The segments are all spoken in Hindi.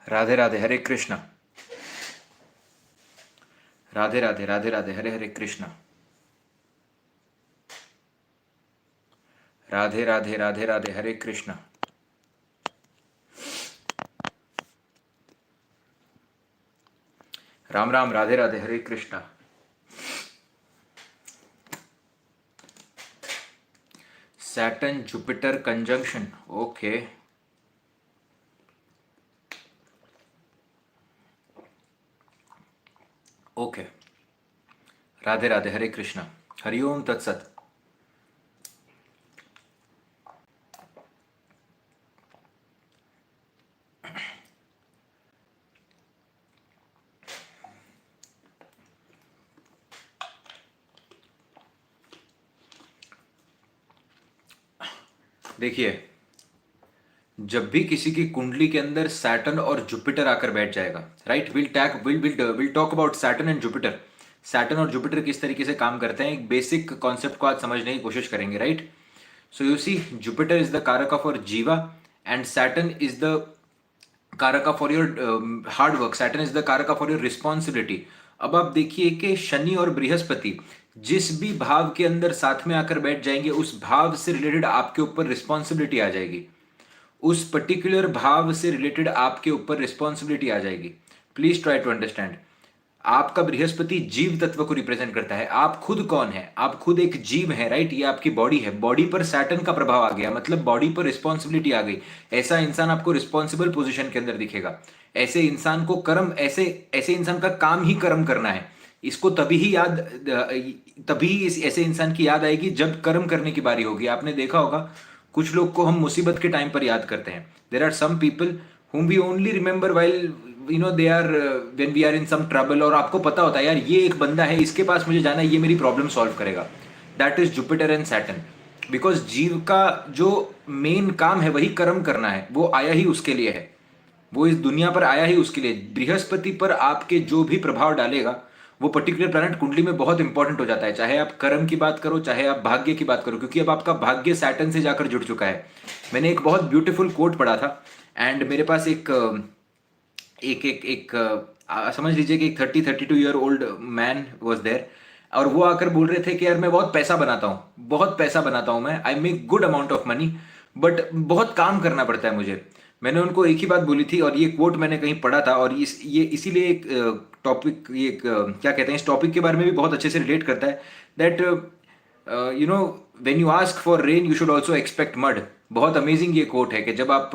Radhe Radhe, Hare Krishna. Radhe Radhe, Radhe Radhe, Hare Hare Krishna. Radhe Radhe, Radhe Radhe, Hare Krishna. Ram Ram, Radhe Radhe, Hare Krishna. Saturn Jupiter conjunction, okay. Okay, Radhe Radhe, Hare Krishna. Hariom तत्सत। देखिए, जब भी किसी की कुंडली के अंदर सैटर्न और जुपिटर आकर बैठ जाएगा, right, will talk about Saturn and Jupiter. Saturn और जुपिटर किस तरीके से काम करते हैं, एक बेसिक कॉन्सेप्ट को आज समझने की कोशिश करेंगे, right. So you see, Jupiter is the karak of और jiva and Saturn is the karaka for your hard work. Saturn is the karaka for your responsibility. अब आप देखिए कि शनि और बृहस्पति जिस भी भाव के अंदर साथ में आकर बैठ जाएंगे, उस भाव से रिलेटेड आपके ऊपर रिस्पॉन्सिबिलिटी आ जाएगी। उस पर्टिकुलर भाव से रिलेटेड आपके ऊपर रिस्पॉन्सिबिलिटी आ जाएगी। Please try to understand. आपका बृहस्पति जीव तत्व को रिप्रेजेंट करता है। आप खुद कौन है? आप खुद एक जीव है, राइट। ये आपकी बॉडी है। बॉडी पर सैटर्न का प्रभाव आ गया, मतलब बॉडी पर रिस्पॉन्सिबिलिटी आ गई। ऐसा इंसान आपको रिस्पॉन्सिबल पोजीशन के अंदर दिखेगा। ऐसे इंसान को कर्म, ऐसे ऐसे इंसान का काम ही कर्म करना है। इसको तभी ही याद, तभी इस ऐसे इंसान की याद आएगी जब कर्म करने की बारी होगी। आपने देखा होगा, कुछ लोग को हम मुसीबत के टाइम पर याद करते हैं। There are some people whom we only remember while they are when we are in some trouble, और आपको पता होता है यार ये एक बंदा है, इसके पास मुझे जाना है, ये मेरी प्रॉब्लम सॉल्व करेगा। That is Jupiter and Saturn. Because जीव का जो मेन काम है वही कर्म करना है। वो आया ही उसके लिए है, वो इस दुनिया पर आया ही उसके लिए। बृहस्पति पर आपके जो भी प्रभाव डालेगा, वो पर्टिकुलर प्लैनेट कुंडली में बहुत इंपॉर्टेंट हो जाता है। चाहे आप कर्म की बात करो, चाहे आप भाग्य की बात करो, क्योंकि अब आपका भाग्य सैटर्न से जाकर जुड़ चुका है। मैंने एक बहुत ब्यूटीफुल कोट पढ़ा था, एंड मेरे पास एक एक एक एक समझ लीजिए कि एक 32 year old man was there, और वो आकर बोल रहे थे कि यार मैं बहुत पैसा बनाता हूँ, बहुत पैसा बनाता हूँ मैं, I make good amount of money, but बहुत काम करना पड़ता है मुझे। मैंने उनको एक ही बात बोली थी, और ये कोट मैंने कहीं पढ़ा था, और ये इसीलिए एक टॉपिक, ये क्या कहते हैं, इस टॉपिक के बारे में भी बहुत अच्छे से रिलेट करता है। That when you ask for rain you should also expect mud. बहुत अमेजिंग ये कोट है कि जब आप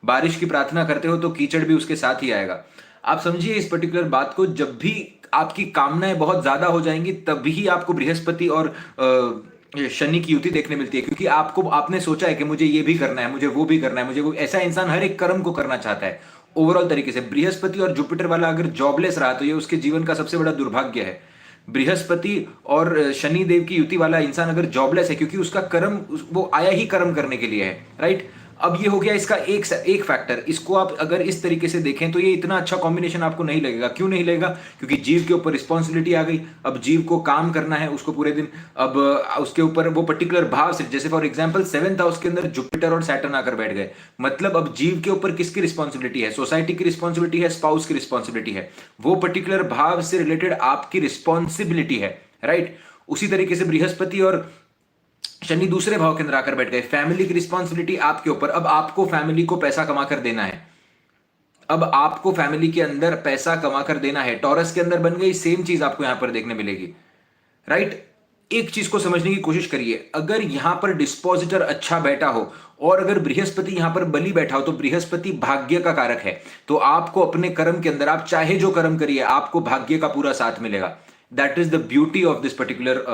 बारिश की प्रार्थना करते हो तो कीचड़ भी उसके साथ ही आएगा। आप समझिए इस पर्टिकुलर बात को। जब भी आपकी कामनाएं बहुत ज्यादा हो जाएंगी, तभी ही आपको बृहस्पति और शनि की युति देखने मिलती है, क्योंकि आपने सोचा है कि मुझे ये भी करना है, मुझे वो भी करना है, मुझे वो। ऐसा इंसान हर एक कर्म को करना चाहता है ओवरऑल तरीके से। बृहस्पति और जुपिटर वाला अगर जॉबलेस रहा तो ये उसके जीवन का सबसे बड़ा दुर्भाग्य है। बृहस्पति और शनि देव की युति वाला इंसान अगर जॉबलेस है, क्योंकि उसका कर्म, वो आया ही कर्म करने के लिए है, राइट। अब ये हो गया इसका एक फैक्टर। इसको आप अगर इस तरीके से देखें तो ये इतना अच्छा कॉम्बिनेशन आपको नहीं लगेगा। क्यों नहीं लगेगा? क्योंकि जीव के ऊपर रिस्पॉन्सिबिलिटी आ गई। अब जीव को काम करना है उसको पूरे दिन। अब उसके ऊपर वो पर्टिकुलर भाव से, जैसे फॉर एग्जांपल 7th हाउस के अंदर जुपिटर और सैटर्न आकर बैठ गए, मतलब अब जीव के ऊपर किसकी रिस्पॉन्सिबिलिटी है? सोसाइटी की रिस्पॉन्सिबिलिटी है, स्पाउस की रिस्पॉन्सिबिलिटी है। वो पर्टिकुलर भाव से रिलेटेड आपकी रिस्पॉन्सिबिलिटी है, राइट। उसी तरीके से बृहस्पति और शनि दूसरे भाव के अंदर आकर बैठ गए। फैमिली की रिस्पॉन्सिबिलिटी आपके ऊपर। अब आपको फैमिली को पैसा कमा कर देना है। अब आपको फैमिली के अंदर पैसा कमा कर देना है। टॉरस के अंदर बन गई, सेम चीज आपको यहां पर देखने मिलेगी, राइट। एक चीज को समझने की कोशिश करिए। अगर यहां पर डिस्पोजिटर अच्छा बैठा हो और अगर बृहस्पति यहां पर बली बैठा हो, तो बृहस्पति भाग्य का कारक है। तो आपको अपने कर्म के अंदर, आप चाहे जो कर्म करिए, आपको भाग्य का पूरा साथ मिलेगा। That is the beauty of this particular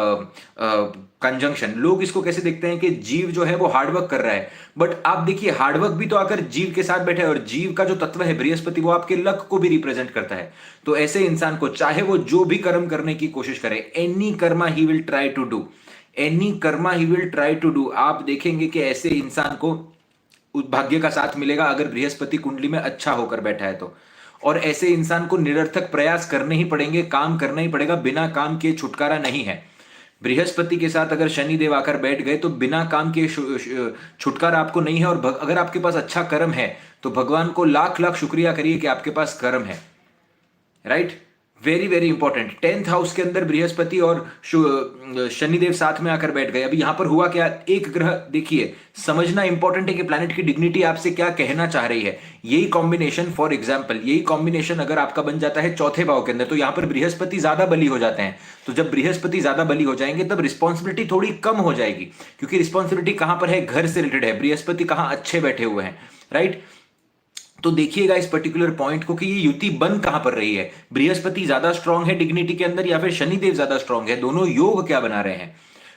conjunction. लोग इसको कैसे देखते हैं कि जीव जो है वो हार्डवर्क कर रहा है, बट आप देखिए हार्डवर्क भी तो आकर जीव के साथ बैठा है, और जीव का जो तत्व है बृहस्पति, वो आपके लक को भी रिप्रेजेंट करता है। तो ऐसे इंसान को चाहे वो जो भी कर्म करने की कोशिश करे, any karma he will try to do, any karma he will try to do. आप देखेंगे कि ऐसे इंसान को भाग्य का साथ मिलेगा अगर बृहस्पति कुंडली में अच्छा होकर बैठा है तो। और ऐसे इंसान को निरर्थक प्रयास करने ही पड़ेंगे, काम करना ही पड़ेगा, बिना काम किए छुटकारा नहीं है। बृहस्पति के साथ अगर शनि देव आकर बैठ गए तो बिना काम के छुटकारा आपको नहीं है। और अगर आपके पास अच्छा कर्म है तो भगवान को लाख लाख शुक्रिया करिए कि आपके पास कर्म है, right. Very very important. 10th house के अंदर बृहस्पति और शनिदेव साथ में आकर बैठ गए। अभी यहां पर हुआ क्या, एक ग्रह देखिए, समझना इंपॉर्टेंट है कि प्लैनेट की डिग्निटी आपसे क्या कहना चाह रही है। यही कॉम्बिनेशन, फॉर एग्जांपल यही कॉम्बिनेशन अगर आपका बन जाता है चौथे भाव के अंदर, तो यहां पर बृहस्पति ज्यादा बली हो जाते हैं। तो जब बृहस्पति ज्यादा बली हो जाएंगे तब रिस्पॉन्सिबिलिटी थोड़ी कम हो जाएगी, क्योंकि रिस्पॉन्सिबिलिटी कहां पर है, घर से रिलेटेड है। बृहस्पति कहां, अच्छे बैठे हुए हैं, राइट। तो देखिएगा इस पर्टिकुलर पॉइंट को कि ये युति बन कहां पर रही है। बृहस्पति ज्यादा स्ट्रांग है डिग्निटी के अंदर या फिर शनिदेव ज्यादा स्ट्रांग है, दोनों योग क्या बना रहे हैं।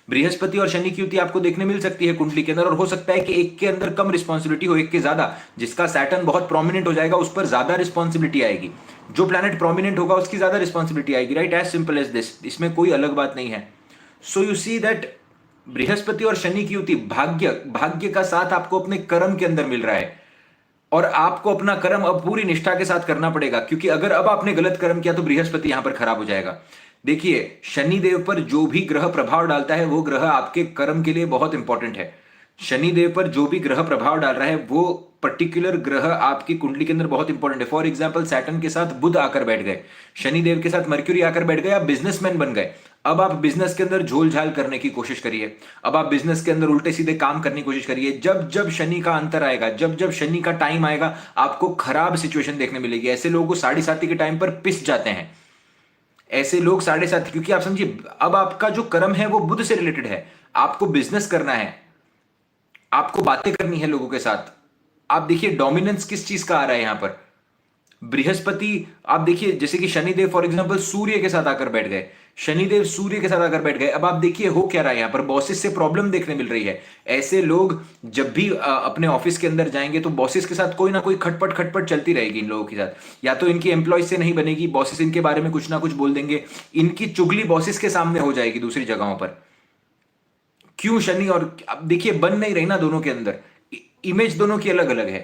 बृहस्पति और शनि की युति आपको देखने मिल सकती है कुंडली के अंदर, और हो सकता है कि एक के अंदर कम रिस्पॉन्सिबिलिटी हो, एक के ज्यादा। जिसका सैटर्न बहुत प्रोमिनेंट हो जाएगा उस पर ज्यादा रिस्पॉन्सिबिलिटी आएगी, जो प्लैनेट प्रोमिनेंट होगा उसकी ज्यादा रिस्पॉन्सिबिलिटी आएगी, right. As simple as this, इसमें कोई अलग बात नहीं है। सो यू सी दैट बृहस्पति और शनि की युति भाग्य का साथ आपको अपने कर्म के अंदर मिल रहा है, और आपको अपना कर्म अब पूरी निष्ठा के साथ करना पड़ेगा, क्योंकि अगर अब आपने गलत कर्म किया तो बृहस्पति यहां पर खराब हो जाएगा। देखिए, शनि देव पर जो भी ग्रह प्रभाव डालता है वो ग्रह आपके कर्म के लिए बहुत इंपॉर्टेंट है। शनि देव पर जो भी ग्रह प्रभाव डाल रहा है वो पर्टिकुलर ग्रह आपकी कुंडली के अंदर बहुत इंपॉर्टेंट है। फॉर एग्जाम्पल सैटर्न के साथ बुध आकर बैठ गए, शनि देव के साथ मर्क्यूरी आकर बैठ गए, आप बिजनेसमैन बन गए। अब आप बिजनेस के अंदर झोल झाल करने की कोशिश करिए, अब आप बिजनेस के अंदर उल्टे सीधे काम करने की कोशिश करिए। जब जब शनि का अंतर आएगा, जब जब शनि का टाइम आएगा, आपको खराब सिचुएशन देखने मिलेगी। ऐसे लोगों को 7:30 के टाइम पर पिस जाते हैं, ऐसे लोग 7:30, क्योंकि आप समझिए अब आपका जो कर्म है वो बुध से रिलेटेड है। आपको बिजनेस करना है, आपको बातें करनी है लोगों के साथ। आप देखिए डोमिनेंस किस चीज का आ रहा है यहां पर। बृहस्पति, आप देखिए जैसे कि शनिदेव फॉर एग्जांपल सूर्य के साथ आकर बैठ गए, शनिदेव सूर्य के साथ आकर बैठ गए। अब आप देखिए हो क्या रहा है यहां पर, बॉसेस से प्रॉब्लम देखने मिल रही है। ऐसे लोग जब भी अपने ऑफिस के अंदर जाएंगे तो बॉसेस के साथ कोई ना कोई खटपट खटपट चलती रहेगी इन लोगों के साथ। या तो इनकी एम्प्लॉयज से नहीं बनेगी, बॉसेस इनके बारे में कुछ ना कुछ बोल देंगे, इनकी चुगली बॉसेस के सामने हो जाएगी दूसरी जगहों पर। क्यों शनि और, अब देखिए बन नहीं रही ना दोनों के अंदर, इमेज दोनों की अलग अलग है,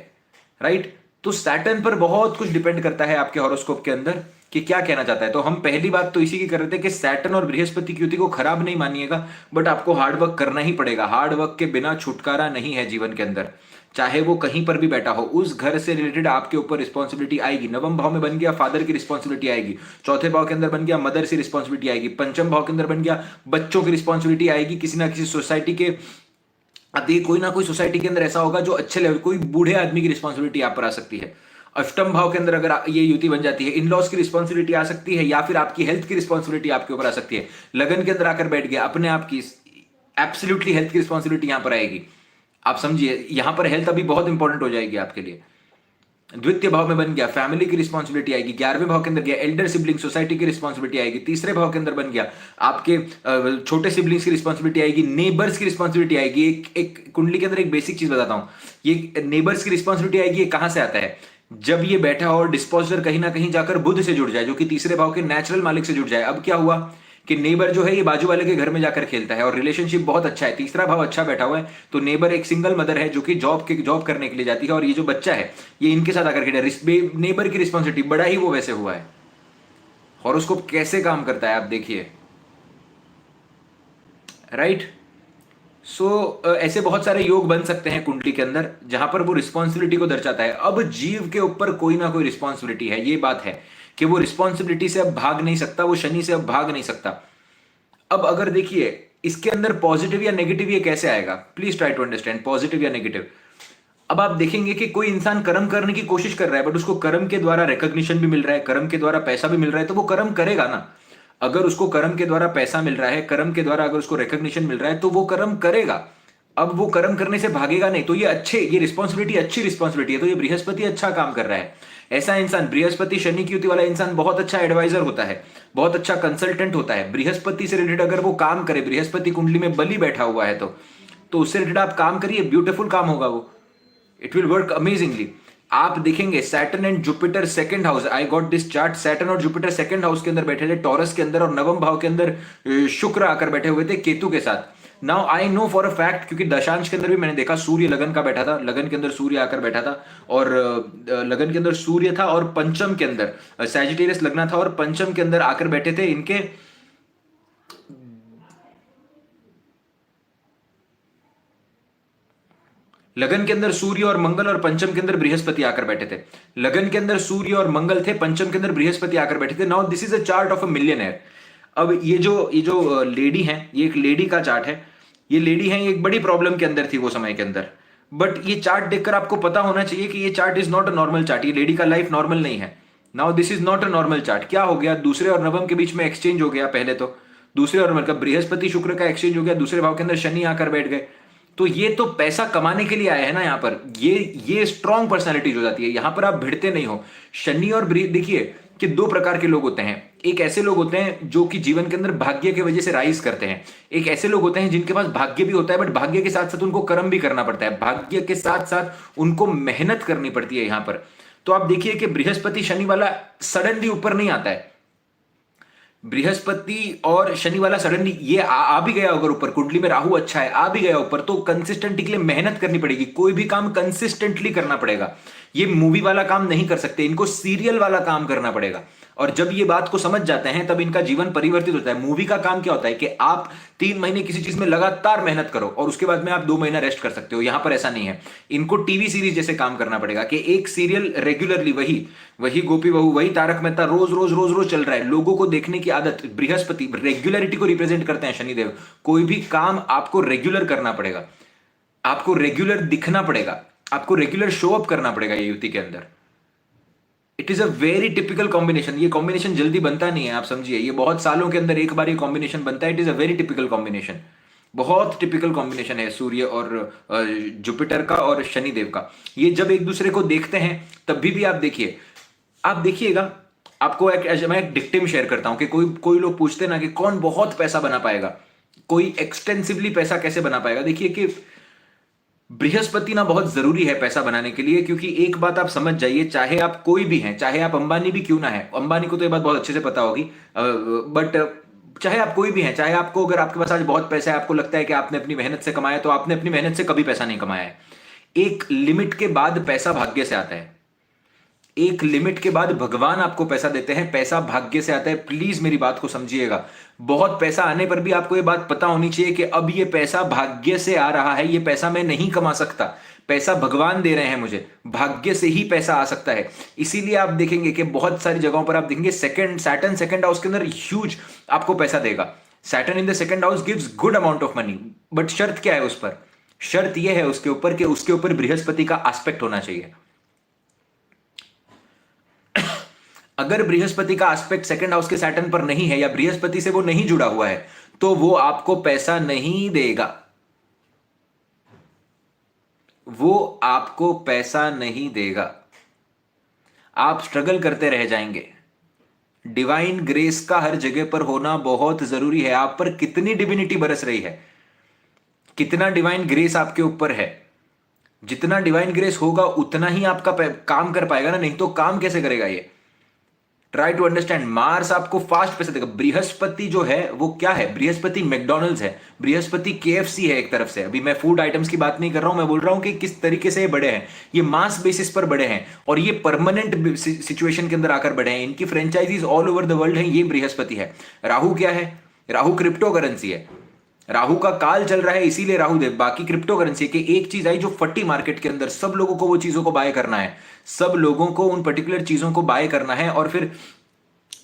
राइट। तो सैटर्न पर बहुत कुछ डिपेंड करता है आपके हॉरोस्कोप के अंदर कि क्या कहना चाहता है। तो हम पहली बात तो इसी की कर रहे थे कि सैटर्न और बृहस्पति की युति को खराब नहीं मानिएगा, बट आपको हार्डवर्क करना ही पड़ेगा। हार्डवर्क के बिना छुटकारा नहीं है जीवन के अंदर, चाहे वो कहीं पर भी बैठा हो। उस घर से रिलेटेड आपके ऊपर रिस्पॉन्सिबिलिटी आएगी। नवम भाव में बन गया, फादर की रिस्पॉन्सिबिलिटी आएगी। चौथे भाव के अंदर बन गया, मदर से रिस्पॉन्सिबिलिटी आएगी। पंचम भाव के अंदर बन गया, बच्चों की रिस्पॉन्सिबिलिटी आएगी। किसी ना किसी सोसाइटी के, अब देखिए कोई ना कोई सोसाइटी के अंदर ऐसा होगा जो अच्छे लेवल, कोई बूढ़े आदमी की रिस्पॉन्सिबिलिटी आप पर आ सकती है। अष्टम भाव के अंदर अगर ये युति बन जाती है, इन लॉज की रिस्पॉन्सिबिलिटी आ सकती है, या फिर आपकी हेल्थ की रिस्पॉन्सिबिलिटी आपके ऊपर आ सकती है। लगन के अंदर आकर बैठ गया, अपने आप की एब्सोल्युटली हेल्थ की रिस्पॉन्सिबिलिटी यहां पर आएगी। आप समझिए यहां पर हेल्थ अभी बहुत इंपॉर्टेंट हो जाएगी आपके लिए। द्वितीय भाव में बन गया, फैमिली की रिस्पॉन्सिबिलिटी आएगी। 11वें भाव के अंदर गया, एल्डर सिबलिंग सोसाइटी की रिस्पॉन्सिबिलिटी आएगी। तीसरे भाव के अंदर बन गया, आपके छोटे सिबलिंग्स की रिस्पॉन्सिबिलिटी आएगी। नेबर्स की रिस्पॉन्सिबिलिटी आएगी। एक कुंडली के अंदर एक बेसिक चीज बताता हूं, ये नेबर्स की रिस्पॉन्सिबिलिटी आएगी। ये कहां से आता है, जब ये बैठा और डिस्पोजर कहीं ना कहीं जाकर बुध से जुड़ जाए, जो कि तीसरे भाव के नेचुरल मालिक से जुड़ जाए। अब क्या हुआ कि नेबर जो है ये बाजू वाले के घर में जाकर खेलता है और रिलेशनशिप बहुत अच्छा है, तीसरा भाव अच्छा बैठा हुआ है। तो नेबर एक सिंगल मदर है जो कि जॉब करने के लिए जाती है, और ये जो बच्चा है ये इनके साथ आकर खेल रहा है। नेबर की रिस्पॉन्सिबिलिटी, बड़ा ही वो वैसे हुआ है। हॉरोस्कोप कैसे काम करता है आप देखिए, राइट। सो ऐसे बहुत सारे योग बन सकते हैं कुंडली के अंदर जहां पर वो रिस्पॉन्सिबिलिटी को दर्शाता है। अब जीव के ऊपर कोई ना कोई रिस्पॉन्सिबिलिटी है, ये बात है कि वो रिस्पॉन्सिबिलिटी से अब भाग नहीं सकता, वो शनि से अब भाग नहीं सकता। अब अगर देखिए इसके अंदर पॉजिटिव या नेगेटिव ये कैसे आएगा, please try to understand positive या नेगेटिव। अब आप देखेंगे कि कोई इंसान कर्म करने की कोशिश कर रहा है, बट उसको कर्म के द्वारा रिकॉग्निशन भी मिल रहा है, कर्म के द्वारा पैसा भी मिल रहा है, तो वो कर्म करेगा ना। अगर उसको कर्म के द्वारा पैसा मिल रहा है, कर्म के द्वारा अगर उसको रिकॉग्निशन मिल रहा है, तो वो कर्म करेगा। अब वो कर्म करने से भागेगा नहीं। तो ये रिस्पॉन्सिबिलिटी अच्छी रिस्पॉन्सिबिलिटी है। तो ये बृहस्पति अच्छा काम कर रहा है। ऐसा इंसान, बृहस्पति शनि की युति वाला इंसान बहुत अच्छा एडवाइजर होता है, बहुत अच्छा कंसल्टेंट होता है। बृहस्पति से रिलेटेड अगर वो काम करे, बृहस्पति कुंडली में बलि बैठा हुआ है तो उससे रिलेटेड आप काम करिए, ब्यूटीफुल काम होगा वो, इट विल वर्क अमेजिंगली। आप देखेंगे Saturn and Jupiter second house, I got this chart, Saturn और जुपिटर सेकंड हाउस के अंदर बैठे थे, टॉरस के अंदर, और नवम भाव के अंदर शुक्र आकर बैठे हुए थे केतु के साथ। Now I know for a fact, क्योंकि दशांश के अंदर भी मैंने देखा सूर्य लगन का बैठा था, लगन के अंदर सूर्य आकर बैठा था, और लगन के अंदर सूर्य था, और पंचम के अंदर सैजिटेरियस लगना था, और पंचम के अंदर आकर बैठे थे इनके लगन के अंदर सूर्य और मंगल और पंचम के अंदर बृहस्पति आकर बैठे थे। लगन के अंदर सूर्य और मंगल थे, पंचम के अंदर बृहस्पति आकर बैठे थे। Now this is a chart of a millionaire. अब ये जो लेडी है, ये एक लेडी का चार्ट है। ये लेडी है, ये एक बड़ी प्रॉब्लम के अंदर थी वो समय के अंदर। बट ये चार्ट देखकर आपको पता होना चाहिए कि ये chart is not a normal chart. ये लेडी का लाइफ नॉर्मल नहीं है। Now this is not a normal chart. क्या हो गया, दूसरे और नवम के बीच में एक्सचेंज हो गया। पहले तो दूसरे और मतलब बृहस्पति शुक्र का एक्सचेंज हो गया, दूसरे भाव के अंदर शनि आकर बैठ गए। तो ये तो पैसा कमाने के लिए आए हैं ना यहाँ पर। ये स्ट्रॉन्ग पर्सनैलिटीज हो जाती है। यहां पर आप भिड़ते नहीं हो। शनि और देखिए कि दो प्रकार के लोग होते हैं। एक ऐसे लोग होते हैं जो कि जीवन के अंदर भाग्य की वजह से राइज करते हैं। एक ऐसे लोग होते हैं जिनके पास भाग्य भी होता है, बट भाग्य के साथ साथ उनको कर्म भी करना पड़ता है। भाग्य के साथ साथ उनको मेहनत करनी पड़ती है यहां पर। तो आप देखिए कि बृहस्पति शनि वाला सडनली ऊपर नहीं आता है। बृहस्पति और शनि वाला सडनली ये आ भी गया, अगर ऊपर कुंडली में राहु अच्छा है, आ भी गया ऊपर, तो कंसिस्टेंटली के लिए मेहनत करनी पड़ेगी। कोई भी काम कंसिस्टेंटली करना पड़ेगा। ये मूवी वाला काम नहीं कर सकते, इनको सीरियल वाला काम करना पड़ेगा। और जब ये बात को समझ जाते हैं तब इनका जीवन परिवर्तित होता है। मूवी का काम क्या होता है कि आप 3 महीने किसी चीज में लगातार मेहनत करो और उसके बाद में आप 2 महीना रेस्ट कर सकते हो। यहां पर ऐसा नहीं है। इनको टीवी सीरीज जैसे काम करना पड़ेगा कि एक सीरियल रेगुलरली वही वही गोपी बहू, वही तारक मेहता रोज रोज रोज रोज चल रहा है। लोगों को देखने की आदत। बृहस्पति रेगुलरिटी को रिप्रेजेंट करते हैं, शनिदेव। कोई भी काम आपको रेगुलर करना पड़ेगा, आपको रेगुलर दिखना पड़ेगा, आपको रेगुलर शो अप करना पड़ेगा ये युति के अंदर। It is a very typical combination. ये कॉम्बिनेशन जल्दी बनता नहीं है, आप समझिए। ये बहुत सालों के अंदर एक बार ये कॉम्बिनेशन बनता है। It is a very typical combination. बहुत टिपिकल कॉम्बिनेशन है सूर्य और जुपिटर का और शनिदेव का। ये जब एक दूसरे को देखते हैं तब भी आप देखिए, आप देखिएगा। आपको मैं एक डिक्टिम शेयर करता हूं कि कोई कोई लोग पूछते ना कि कौन बहुत पैसा बना पाएगा, कोई एक्सटेंसिवली पैसा कैसे बना पाएगा। देखिए कि बृहस्पति ना बहुत जरूरी है पैसा बनाने के लिए। क्योंकि एक बात आप समझ जाइए, चाहे आप कोई भी हैं, चाहे आप अंबानी भी क्यों ना है, अंबानी को तो ये बात बहुत अच्छे से पता होगी, बट चाहे आप कोई भी हैं, चाहे आपको, अगर आपके पास आज बहुत पैसा है, आपको लगता है कि आपने अपनी मेहनत से कमाया, तो आपने अपनी मेहनत से कभी पैसा नहीं कमाया है। एक लिमिट के बाद पैसा भाग्य से आता है। एक लिमिट के बाद भगवान आपको पैसा देते हैं, पैसा भाग्य से आता है। प्लीज मेरी बात को समझिएगा। बहुत पैसा आने पर भी आपको ये बात पता होनी चाहिए कि अब ये पैसा भाग्य से आ रहा है, ये पैसा मैं नहीं कमा सकता, पैसा भगवान दे रहे हैं मुझे, भाग्य से ही पैसा आ सकता है। इसीलिए आप देखेंगे कि बहुत सारी जगहों पर आप देखेंगे सैटर्न सेकंड हाउस के अंदर ह्यूज आपको पैसा देगा। Saturn in the second house gives good amount of money. But शर्त क्या है उस पर? शर्त यह है उसके ऊपर कि उसके ऊपर बृहस्पति का एस्पेक्ट होना चाहिए। अगर बृहस्पति का एस्पेक्ट सेकंड हाउस के सैटर्न पर नहीं है या बृहस्पति से वो नहीं जुड़ा हुआ है, तो वो आपको पैसा नहीं देगा। वो आपको पैसा नहीं देगा। आप स्ट्रगल करते रह जाएंगे। डिवाइन ग्रेस का हर जगह पर होना बहुत जरूरी है। आप पर कितनी डिविनिटी बरस रही है, कितना डिवाइन ग्रेस आपके ऊपर है। जितना डिवाइन ग्रेस होगा उतना ही आपका काम कर पाएगा ना, नहीं तो काम कैसे करेगा ये? Try to understand. मार्स आपको फास्ट पैसा देगा। बृहस्पति जो है वो क्या है? बृहस्पति मैकडॉनल्ड्स है, बृहस्पति केएफसी है एक तरफ से। अभी मैं फूड आइटम्स की बात नहीं कर रहा हूं, मैं बोल रहा हूं कि किस तरीके से ये बड़े हैं। ये मास बेसिस पर बड़े हैं और ये परमानेंट सिचुएशन के अंदर आकर बड़े हैं। इनकी franchises all over the world है। ये बृहस्पति है। राहु क्या है? राहु क्रिप्टो करेंसी है। राहु का काल चल रहा है, इसीलिए राहु देव। बाकी क्रिप्टो करेंसी की एक चीज आई जो फटी मार्केट के अंदर, सब लोगों को वो चीजों को बाय करना है, सब लोगों को उन पर्टिकुलर चीजों को बाय करना है। और फिर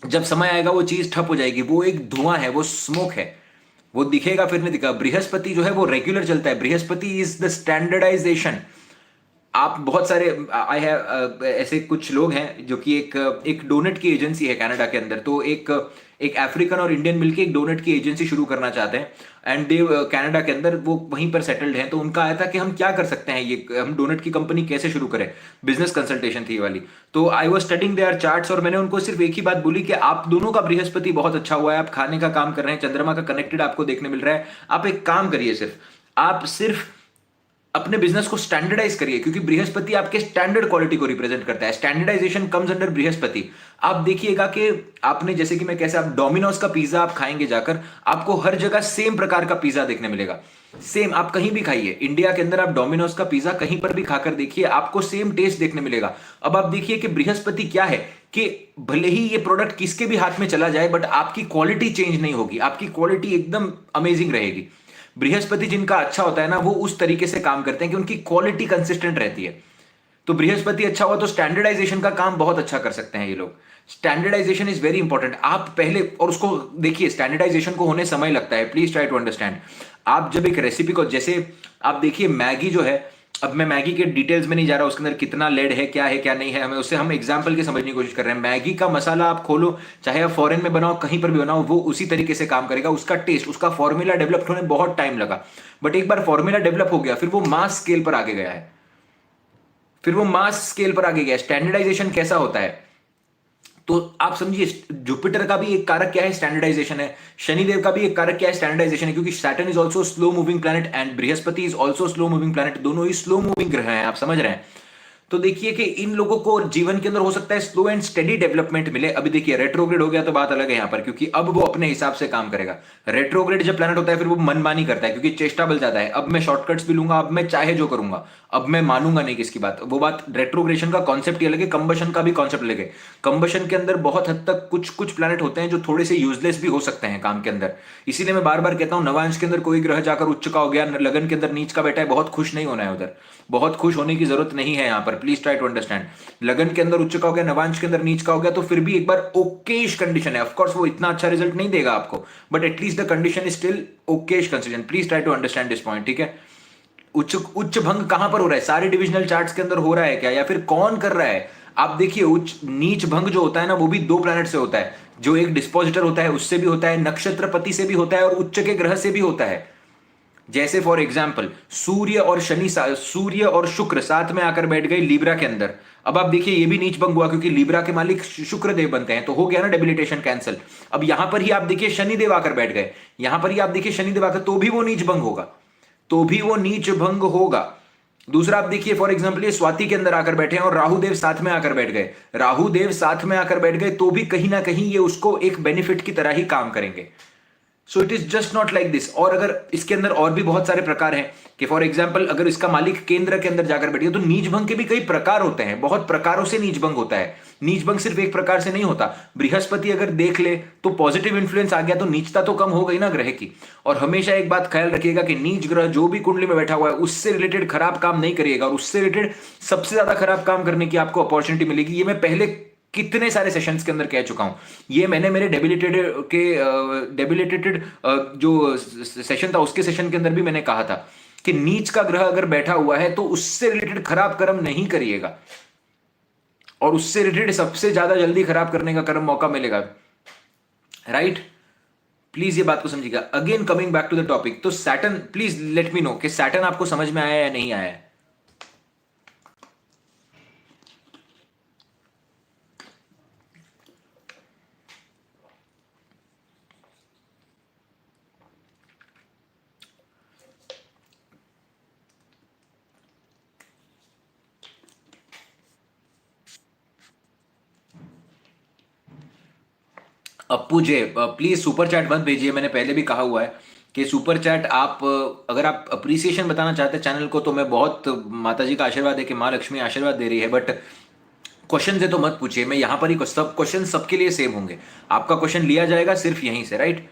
जब समय आएगा वो चीज ठप हो जाएगी। वो एक धुआं है, वो स्मोक है, वो दिखेगा फिर नहीं दिखेगा। बृहस्पति जो है वो रेगुलर चलता है। बृहस्पति इज द स्टैंडर्डाइजेशन। आप बहुत सारे आई हैव ऐसे कुछ लोग हैं जो कि एक डोनेट की एजेंसी है कनाडा के अंदर। तो एक अफ्रीकन और इंडियन मिलके एक डोनेट की एजेंसी शुरू करना चाहते हैं। एंड दे कनाडा के अंदर वो वहीं पर सेटल्ड हैं। तो उनका आया था कि हम क्या कर सकते हैं, ये हम डोनेट की कंपनी कैसे शुरू करें। बिजनेस कंसल्टेशन थी ये वाली। तो I was studying their charts और मैंने उनको सिर्फ एक ही बात बोली कि आप दोनों का बृहस्पति बहुत अच्छा हुआ है, आप खाने का काम कर रहे हैं, चंद्रमा का कनेक्टेड आपको देखने मिल रहा है। आप एक काम करिए, आप सिर्फ अपने बिजनेस को स्टैंडर्डाइज करिए, क्योंकि बृहस्पति आपके स्टैंडर्ड क्वालिटी को रिप्रेजेंट करता है। स्टैंडर्डाइजेशन कम्स अंडर बृहस्पति। आप देखिएगा कि आपने, जैसे कि मैं कैसे, आप डोमिनोज का पिज्जा आप खाएंगे जाकर, आपको हर जगह सेम प्रकार का पिज्जा देखने मिलेगा। सेम, आप कहीं भी खाइए इंडिया के अंदर, आप डोमिनोज का पिज्जा कहीं पर भी खाकर देखिए, आपको सेम टेस्ट देखने मिलेगा। अब आप देखिए कि बृहस्पति क्या है कि भले ही ये प्रोडक्ट किसके भी हाथ में चला जाए, बट आपकी क्वालिटी चेंज नहीं होगी, आपकी क्वालिटी एकदम अमेजिंग रहेगी। बृहस्पति जिनका अच्छा होता है ना, वो उस तरीके से काम करते हैं कि उनकी क्वालिटी कंसिस्टेंट रहती है। तो बृहस्पति अच्छा हुआ तो स्टैंडर्डाइजेशन का काम बहुत अच्छा कर सकते हैं ये लोग। Standardization is very important. आप पहले और उसको देखिए, स्टैंडर्डाइजेशन को होने समय लगता है, प्लीज ट्राई टू अंडरस्टैंड। आप जब एक रेसिपी को, जैसे आप देखिए मैगी जो है, अब मैं मैगी के डिटेल्स में नहीं जा रहा, उसके अंदर कितना लेड है क्या नहीं है, हमें उससे हम एग्जांपल के समझने की कोशिश कर रहे हैं। मैगी का मसाला आप खोलो, चाहे आप फॉरेन में बनाओ, कहीं पर भी बनाओ, वो उसी तरीके से काम करेगा। उसका टेस्ट, उसका फॉर्मूला डेवलप होने बहुत टाइम लगा, बट एक बार फॉर्मूला डेवलप हो गया, फिर वो मास स्केल पर आगे गया है, फिर वो मास स्केल पर आगे गया। स्टैंडर्डाइजेशन कैसा होता है, तो आप समझिए, जुपिटर का भी एक कारक क्या है, स्टैंडर्डाइजेशन है। शनिदेव का भी एक कारक क्या है, स्टैंडर्डाइजेशन है, क्योंकि Saturn is also slow moving planet and Brihaspati is also slow moving planet, दोनों ही स्लो मूविंग ग्रह हैं, आप समझ रहे हैं। तो देखिए कि इन लोगों को जीवन के अंदर हो सकता है स्लो एंड स्टेडी डेवलपमेंट मिले। अभी देखिए रेट्रोग्रेड हो गया तो बात अलग है यहां पर, क्योंकि अब वो अपने हिसाब से काम करेगा। रेट्रोग्रेड जब प्लैनेट होता है फिर वो मनमानी करता है, क्योंकि चेष्टा बल जाता है, अब मैं शॉर्टकट्स भी लूंगा, अब मैं चाहे जो करूंगा, अब मैं मानूंगा नहीं किसकी बात। वो बात, रेट्रोग्रेशन का कॉन्सेप्ट ही अलग है, कंबशन का भी कॉन्सेप्ट अलग है। कंबशन के अंदर बहुत हद तक कुछ कुछ प्लैनेट होते हैं जो थोड़े से यूजलेस भी हो सकते हैं काम के अंदर। इसीलिए मैं बार बार कहता हूं, नवांश के अंदर कोई ग्रह जाकर उच्च का हो गया, लगन के अंदर नीच का बैठा है, बहुत खुश नहीं होना है उधर, बहुत खुश होने की जरूरत नहीं है यहां पर, प्लीज ट्राई टू अंडरस्टैंड। लगन के अंदर उच्च का हो गया, नवांश के अंदर नीच का हो गया, तो फिर भी एक बार ओकेश कंडीशन है। ऑफ कोर्स वो इतना अच्छा रिजल्ट नहीं देगा आपको, but at least the condition is still okayish condition. Please try to understand this point, ठीक है। उच्च उच्च भंग कहां पर हो रहा है, सारे डिविजनल चार्ट्स के अंदर हो रहा है क्या, या फिर कौन कर रहा है। आप देखिए, उच्च नीच भंग जो होता है ना, वो भी दो प्लैनेट से होता है। जो एक डिस्पोजिटर होता है उससे भी होता है, नक्षत्रपति से भी होता है, और उच्च के ग्रह से भी होता है। जैसे फॉर एग्जाम्पल सूर्य और शनि, सूर्य और शुक्र साथ में आकर बैठ गए लीब्रा के अंदर। अब आप देखिए ये भी नीच भंग हुआ, क्योंकि लीब्रा के मालिक शुक्र देव बनते हैं, तो हो गया ना डेबिलिटेशन कैंसिल। अब यहां पर ही आप देखिए शनिदेव आकर बैठ गए, यहां पर ही आप देखिए शनिदेव आकर, तो भी वो नीच भंग होगा, तो भी वो नीच भंग होगा। दूसरा आप देखिए फॉर एग्जाम्पल ये स्वाति के अंदर आकर बैठे हैं और राहुदेव साथ में आकर बैठ गए, राहुदेव साथ में आकर बैठ गए, तो भी कहीं ना कहीं ये उसको एक बेनिफिट की तरह ही काम करेंगे। So it is just not like this. और अगर इसके अंदर और भी बहुत सारे प्रकार हैं कि फॉर एग्जाम्पल अगर इसका मालिक केंद्र के अंदर जाकर बैठे, तो नीच भंग के भी कई प्रकार होते हैं, बहुत प्रकारों से नीच भंग होता है। नीच भंग सिर्फ एक प्रकार से नहीं होता। बृहस्पति अगर देख ले तो पॉजिटिव इंफ्लुएंस आ गया, तो नीचता तो कम हो गई ना ग्रह की। और हमेशा एक बात ख्याल रखिएगा कि नीच ग्रह जो भी कुंडली में बैठा हुआ है उससे रिलेटेड खराब काम नहीं करिएगा, और उससे रिलेटेड सबसे ज्यादा खराब काम करने की आपको अपॉर्चुनिटी मिलेगी। ये मैं पहले कितने सारे सेशंस के अंदर कह चुका हूं। ये मैंने मेरे डेबिलिटेटेड जो सेशन था उसके सेशन के अंदर भी मैंने कहा था कि नीच का ग्रह अगर बैठा हुआ है तो उससे रिलेटेड खराब कर्म नहीं करिएगा, और उससे रिलेटेड सबसे ज्यादा जल्दी खराब करने का कर्म मौका मिलेगा, राइट। प्लीज ये बात को समझिएगा। Again coming back to the topic, तो Saturn, please let me know कि सैटर्न आपको समझ में आया या नहीं आया है। Appu J, please super chat मत भेजिए, मैंने पहले भी कहा हुआ है कि सुपर चैट आप अगर आप अप्रिसिएशन बताना चाहते हैं चैनल को, तो मैं बहुत, माता जी का आशीर्वाद है कि माँ लक्ष्मी आशीर्वाद दे रही है, बट क्वेश्चन से तो मत पूछिए। मैं यहां पर ही सब क्वेश्चन सबके लिए सेम होंगे, आपका क्वेश्चन लिया जाएगा सिर्फ यहीं से, right.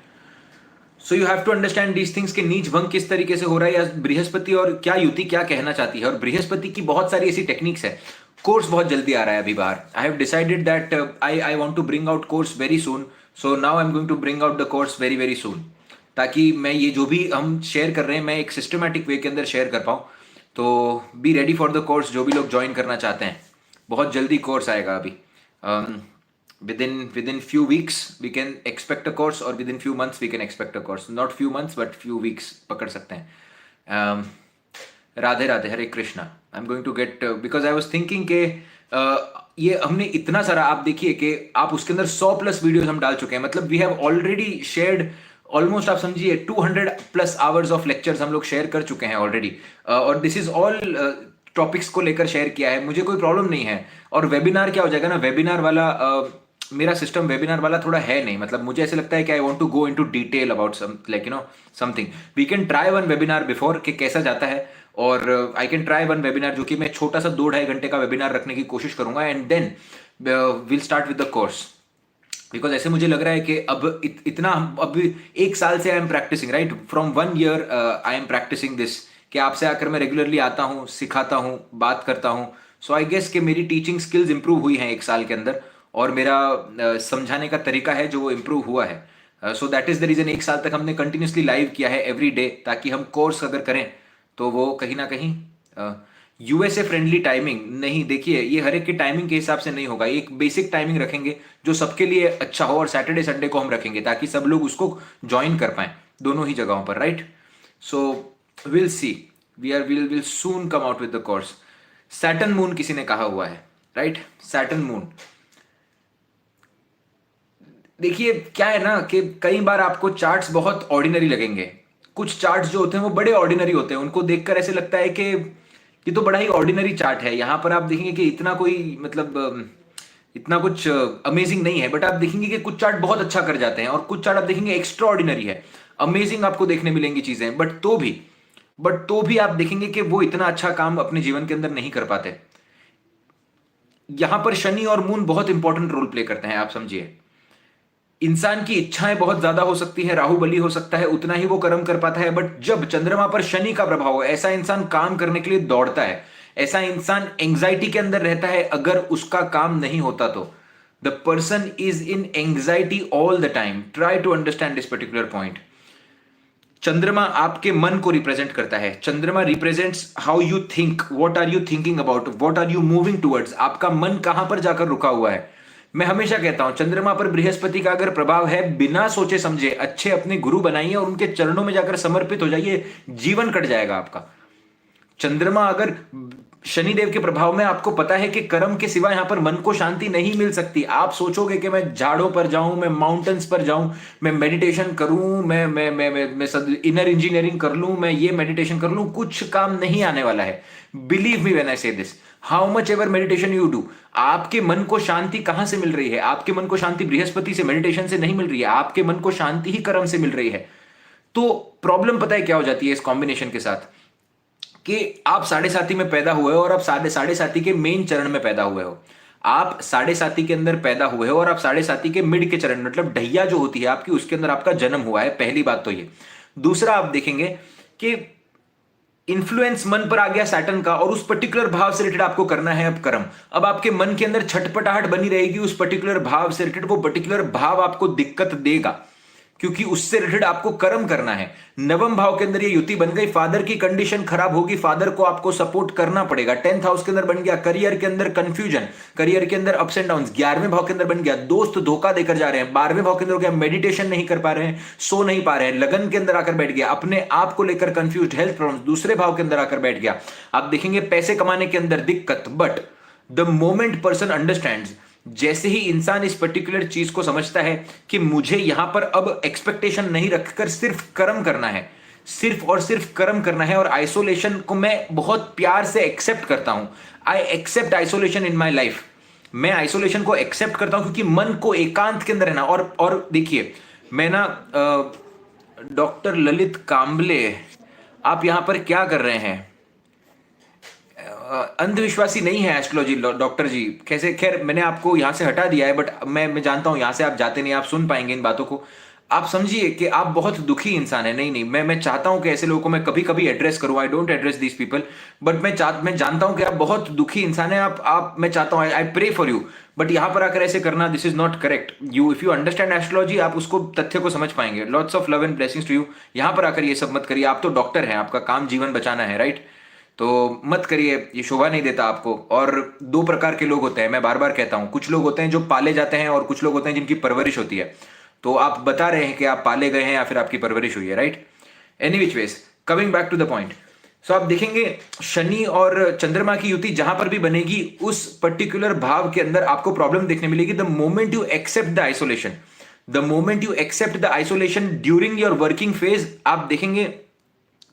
So you have to understand these things कि नीच भंग किस तरीके से हो रहा है, या बृहस्पति और क्या युति क्या कहना चाहती है। और बृहस्पति की बहुत सारी ऐसी टेक्निक्स है। कोर्स बहुत जल्दी आ रहा है अभी बाहर। I have decided that I want to bring out course very soon, so now I am going to bring out the course very very soon, ताकि मैं ये जो भी हम शेयर कर रहे हैं मैं एक सिस्टमैटिक वे के अंदर शेयर कर पाऊँ। तो be ready for the course, जो भी लोग ज्वाइन करना चाहते हैं, बहुत जल्दी कोर्स आएगा अभी। within few weeks we can expect a course, or within few months we can expect a course, not few months but few weeks पकड़ सकते हैं। Radhe Radhe, Hare Krishna. I am going to get, because I was thinking के ये हमने इतना सारा, आप देखिए कि आप उसके अंदर 100+ वीडियोस हम डाल चुके हैं, मतलब we have already shared almost, आप समझिए 200+ आवर्स ऑफ लेक्चर्स हम लोग शेयर कर चुके हैं ऑलरेडी। और दिस इज ऑल टॉपिक्स को लेकर शेयर किया है, मुझे कोई प्रॉब्लम नहीं है। और वेबिनार क्या हो जाएगा ना, वेबिनार वाला मेरा सिस्टम वेबिनार वाला थोड़ा है नहीं, मतलब मुझे ऐसे लगता है कि I want to go into detail about some, like you know something. We can try one webinar before कि कैसा जाता है, और I can try one webinar जो कि मैं छोटा सा 2-2.5 घंटे का वेबिनार रखने की कोशिश करूंगा, and then will start with the course. Because ऐसे मुझे लग रहा है कि अब इतना अब 1 साल से I am practicing, right, from 1 year I am practicing this, कि आपसे आकर मैं रेगुलरली आता हूँ, सिखाता हूँ, बात करता हूँ। सो आई गेस कि मेरी टीचिंग स्किल्स इंप्रूव हुई हैं 1 साल के अंदर, और मेरा समझाने का तरीका है जो वो इम्प्रूव हुआ है। So that is the reason 1 साल तक हमने कंटिन्यूसली लाइव किया है एवरी डे, ताकि हम कोर्स अगर करें तो वो कहीं ना कहीं यूएसए फ्रेंडली टाइमिंग नहीं। देखिए, ये हर एक की टाइमिंग के हिसाब से नहीं होगा, एक बेसिक टाइमिंग रखेंगे जो सबके लिए अच्छा हो, और सैटरडे संडे को हम रखेंगे ताकि सब लोग उसको ज्वाइन कर पाए दोनों ही जगहों पर, right. So will see, will soon come out with the course. Saturn moon किसी ने कहा हुआ है, राइट, सैटर्न मून। देखिए क्या है ना कि कई बार आपको चार्ट्स बहुत ऑर्डिनरी लगेंगे, कुछ चार्ट्स जो होते हैं वो बड़े ऑर्डिनरी होते हैं, उनको देखकर ऐसे लगता है कि ये तो बड़ा ही ऑर्डिनरी चार्ट है, यहां पर आप देखेंगे कि इतना कोई मतलब इतना कुछ अमेजिंग नहीं है। बट आप देखेंगे कि कुछ चार्ट बहुत अच्छा कर जाते हैं, और कुछ चार्ट आप देखेंगे एक्स्ट्रा ऑर्डिनरी है, अमेजिंग आपको देखने मिलेंगी चीजें, बट तो भी आप देखेंगे कि वो इतना अच्छा काम अपने जीवन के अंदर नहीं कर पाते। यहां पर शनि और मून बहुत इंपॉर्टेंट रोल प्ले करते हैं, आप समझिए। इंसान की इच्छाएं बहुत ज्यादा हो सकती है, राहु बली हो सकता है, उतना ही वो कर्म कर पाता है। बट जब चंद्रमा पर शनि का प्रभाव हो, ऐसा इंसान काम करने के लिए दौड़ता है, ऐसा इंसान एंग्जाइटी के अंदर रहता है अगर उसका काम नहीं होता तो। The person is in anxiety all the time. Try to understand this particular point. चंद्रमा आपके मन को रिप्रेजेंट करता है। चंद्रमा represents how you think, what are you thinking about, what are you moving towards. आपका मन कहां पर जाकर रुका हुआ है। मैं हमेशा कहता हूं, चंद्रमा पर बृहस्पति का अगर प्रभाव है, बिना सोचे समझे अच्छे अपने गुरु बनाइए और उनके चरणों में जाकर समर्पित हो जाइए, जीवन कट जाएगा आपका। चंद्रमा अगर शनिदेव के प्रभाव में, आपको पता है कि कर्म के सिवा यहां पर मन को शांति नहीं मिल सकती। आप सोचोगे कि मैं झाड़ों पर जाऊं, मैं माउंटेन्स पर जाऊं, मैं मेडिटेशन करूं, मैं इनर इंजीनियरिंग कर लूं, मैं ये मेडिटेशन कर लूं, कुछ काम नहीं आने वाला है। बिलीव मी व्हेन आई से this. How much ever meditation you do, आपके मन को शांति कहां से मिल रही है? आपके मन को शांति बृहस्पति से, मेडिटेशन से नहीं मिल रही है, आपके मन को शांति ही कर्म से मिल रही है। तो प्रॉब्लम पता है क्या हो जाती है इस कॉम्बिनेशन के साथ, कि आप साढ़े साथी में पैदा हुए हो और आप साढ़े साथी के मेन चरण में पैदा हुए हो। आप साढ़े साथी के अंदर पैदा हुए हो और आप साढ़े साथी के मिड के चरण, मतलब ढैया जो होती है आपकी, उसके अंदर आपका जन्म हुआ है। पहली बात तो ये। दूसरा, आप देखेंगे कि इन्फ्लुएंस मन पर आ गया सैटर्न का, और उस पर्टिकुलर भाव से रिलेटेड आपको करना है अब कर्म। अब आपके मन के अंदर छटपटाहट बनी रहेगी उस पर्टिकुलर भाव से रिलेटेड। वो पर्टिकुलर भाव आपको दिक्कत देगा, क्योंकि उससे रिलेटेड आपको कर्म करना है। नवम भाव के अंदर ये युति बन गई, फादर की कंडीशन खराब होगी, फादर को आपको सपोर्ट करना पड़ेगा। 10th हाउस के अंदर बन गया करियर के अंदर कंफ्यूजन, करियर के अंदर अप्स एंड डाउन्स। 11वें भाव के अंदर बन गया दोस्त धोखा देकर जा रहे हैं। 12वें भाव के अंदर हो गया मेडिटेशन नहीं कर पा रहे हैं, सो नहीं पा रहे हैं। लगन के अंदर आकर बैठ गया, अपने आप को लेकर कंफ्यूज, हेल्थ प्रॉब्लम। दूसरे भाव के अंदर आकर बैठ गया, आप देखेंगे पैसे कमाने के अंदर दिक्कत। But the moment person understands, जैसे ही इंसान इस पर्टिकुलर चीज को समझता है कि मुझे यहां पर अब एक्सपेक्टेशन नहीं रखकर सिर्फ कर्म करना है, सिर्फ और सिर्फ कर्म करना है, और आइसोलेशन को मैं बहुत प्यार से एक्सेप्ट करता हूं। I accept isolation in my life. मैं आइसोलेशन को एक्सेप्ट करता हूं क्योंकि मन को एकांत के अंदर रहना। और देखिए, मैं ना डॉक्टर ललित कांबले, आप यहां पर क्या कर रहे हैं? अंधविश्वासी नहीं है एस्ट्रोलॉजी डॉक्टर जी। कैसे, खैर मैंने आपको यहां से हटा दिया है, बट मैं जानता हूं यहां से आप जाते नहीं, आप सुन पाएंगे इन बातों को। आप समझिए कि आप बहुत दुखी इंसान है। नहीं नहीं, मैं चाहता हूं कि ऐसे लोगों को मैं कभी कभी एड्रेस करूं। I don't address these people, but मैं जानता हूं कि आप बहुत दुखी इंसान है। आप मैं चाहता हूं, I pray for you, but यहां पर आकर ऐसे करना, this is not correct. You if you understand astrology, आप उसको तथ्य को समझ पाएंगे। Lots of love and blessings to you. यहां पर आकर ये सब मत करिए। आप तो डॉक्टर हैं, आपका काम जीवन बचाना है, राइट? तो मत करिए, ये शोभा नहीं देता आपको। और दो प्रकार के लोग होते हैं, मैं बार बार कहता हूं। कुछ लोग होते हैं जो पाले जाते हैं, और कुछ लोग होते हैं जिनकी परवरिश होती है। तो आप बता रहे हैं कि आप पाले गए हैं या फिर आपकी परवरिश हुई है, right? Any which ways, coming back to the point. So आप देखेंगे शनि और चंद्रमा की युति जहां पर भी बनेगी, उस पर्टिकुलर भाव के अंदर आपको प्रॉब्लम देखने मिलेगी। The moment you accept the isolation, the moment you accept the isolation during your working phase, आप देखेंगे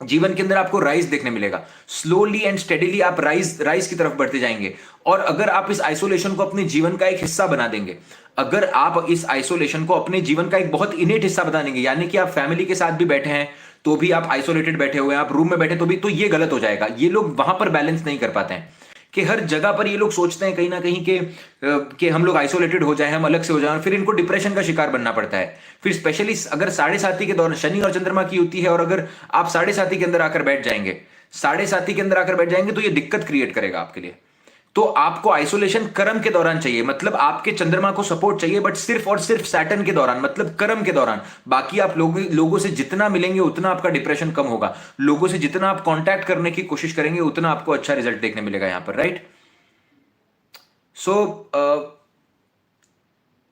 जीवन के अंदर आपको राइज देखने मिलेगा। स्लोली एंड स्टेडीली आप राइज की तरफ बढ़ते जाएंगे। और अगर आप इस आइसोलेशन को अपने जीवन का एक हिस्सा बना देंगे, अगर आप इस आइसोलेशन को अपने जीवन का एक बहुत इनेट हिस्सा बना देंगे, यानी कि आप फैमिली के साथ भी बैठे हैं तो भी आप आइसोलेटेड बैठे हुए हैं, आप रूम में बैठे तो भी, तो ये गलत हो जाएगा। ये लोग वहां पर बैलेंस नहीं कर पाते हैं कि हर जगह पर ये लोग सोचते हैं कहीं ना कहीं कि हम लोग आइसोलेटेड हो जाए, हम अलग से हो जाए, और फिर इनको डिप्रेशन का शिकार बनना पड़ता है। फिर स्पेशली अगर साढ़े साथी के दौरान शनि और चंद्रमा की युति है, और अगर आप साढ़े साथी के अंदर आकर बैठ जाएंगे, साढ़े साथी के अंदर आकर बैठ जाएंगे, तो ये दिक्कत क्रिएट करेगा आपके लिए। तो आपको आइसोलेशन कर्म के दौरान चाहिए, मतलब आपके चंद्रमा को सपोर्ट चाहिए, बट सिर्फ और सिर्फ सैटर्न के दौरान, मतलब कर्म के दौरान। बाकी आप लोगों से जितना मिलेंगे उतना आपका डिप्रेशन कम होगा, लोगों से जितना आप कांटेक्ट करने की कोशिश करेंगे उतना आपको अच्छा रिजल्ट देखने मिलेगा यहां पर, राइट। सो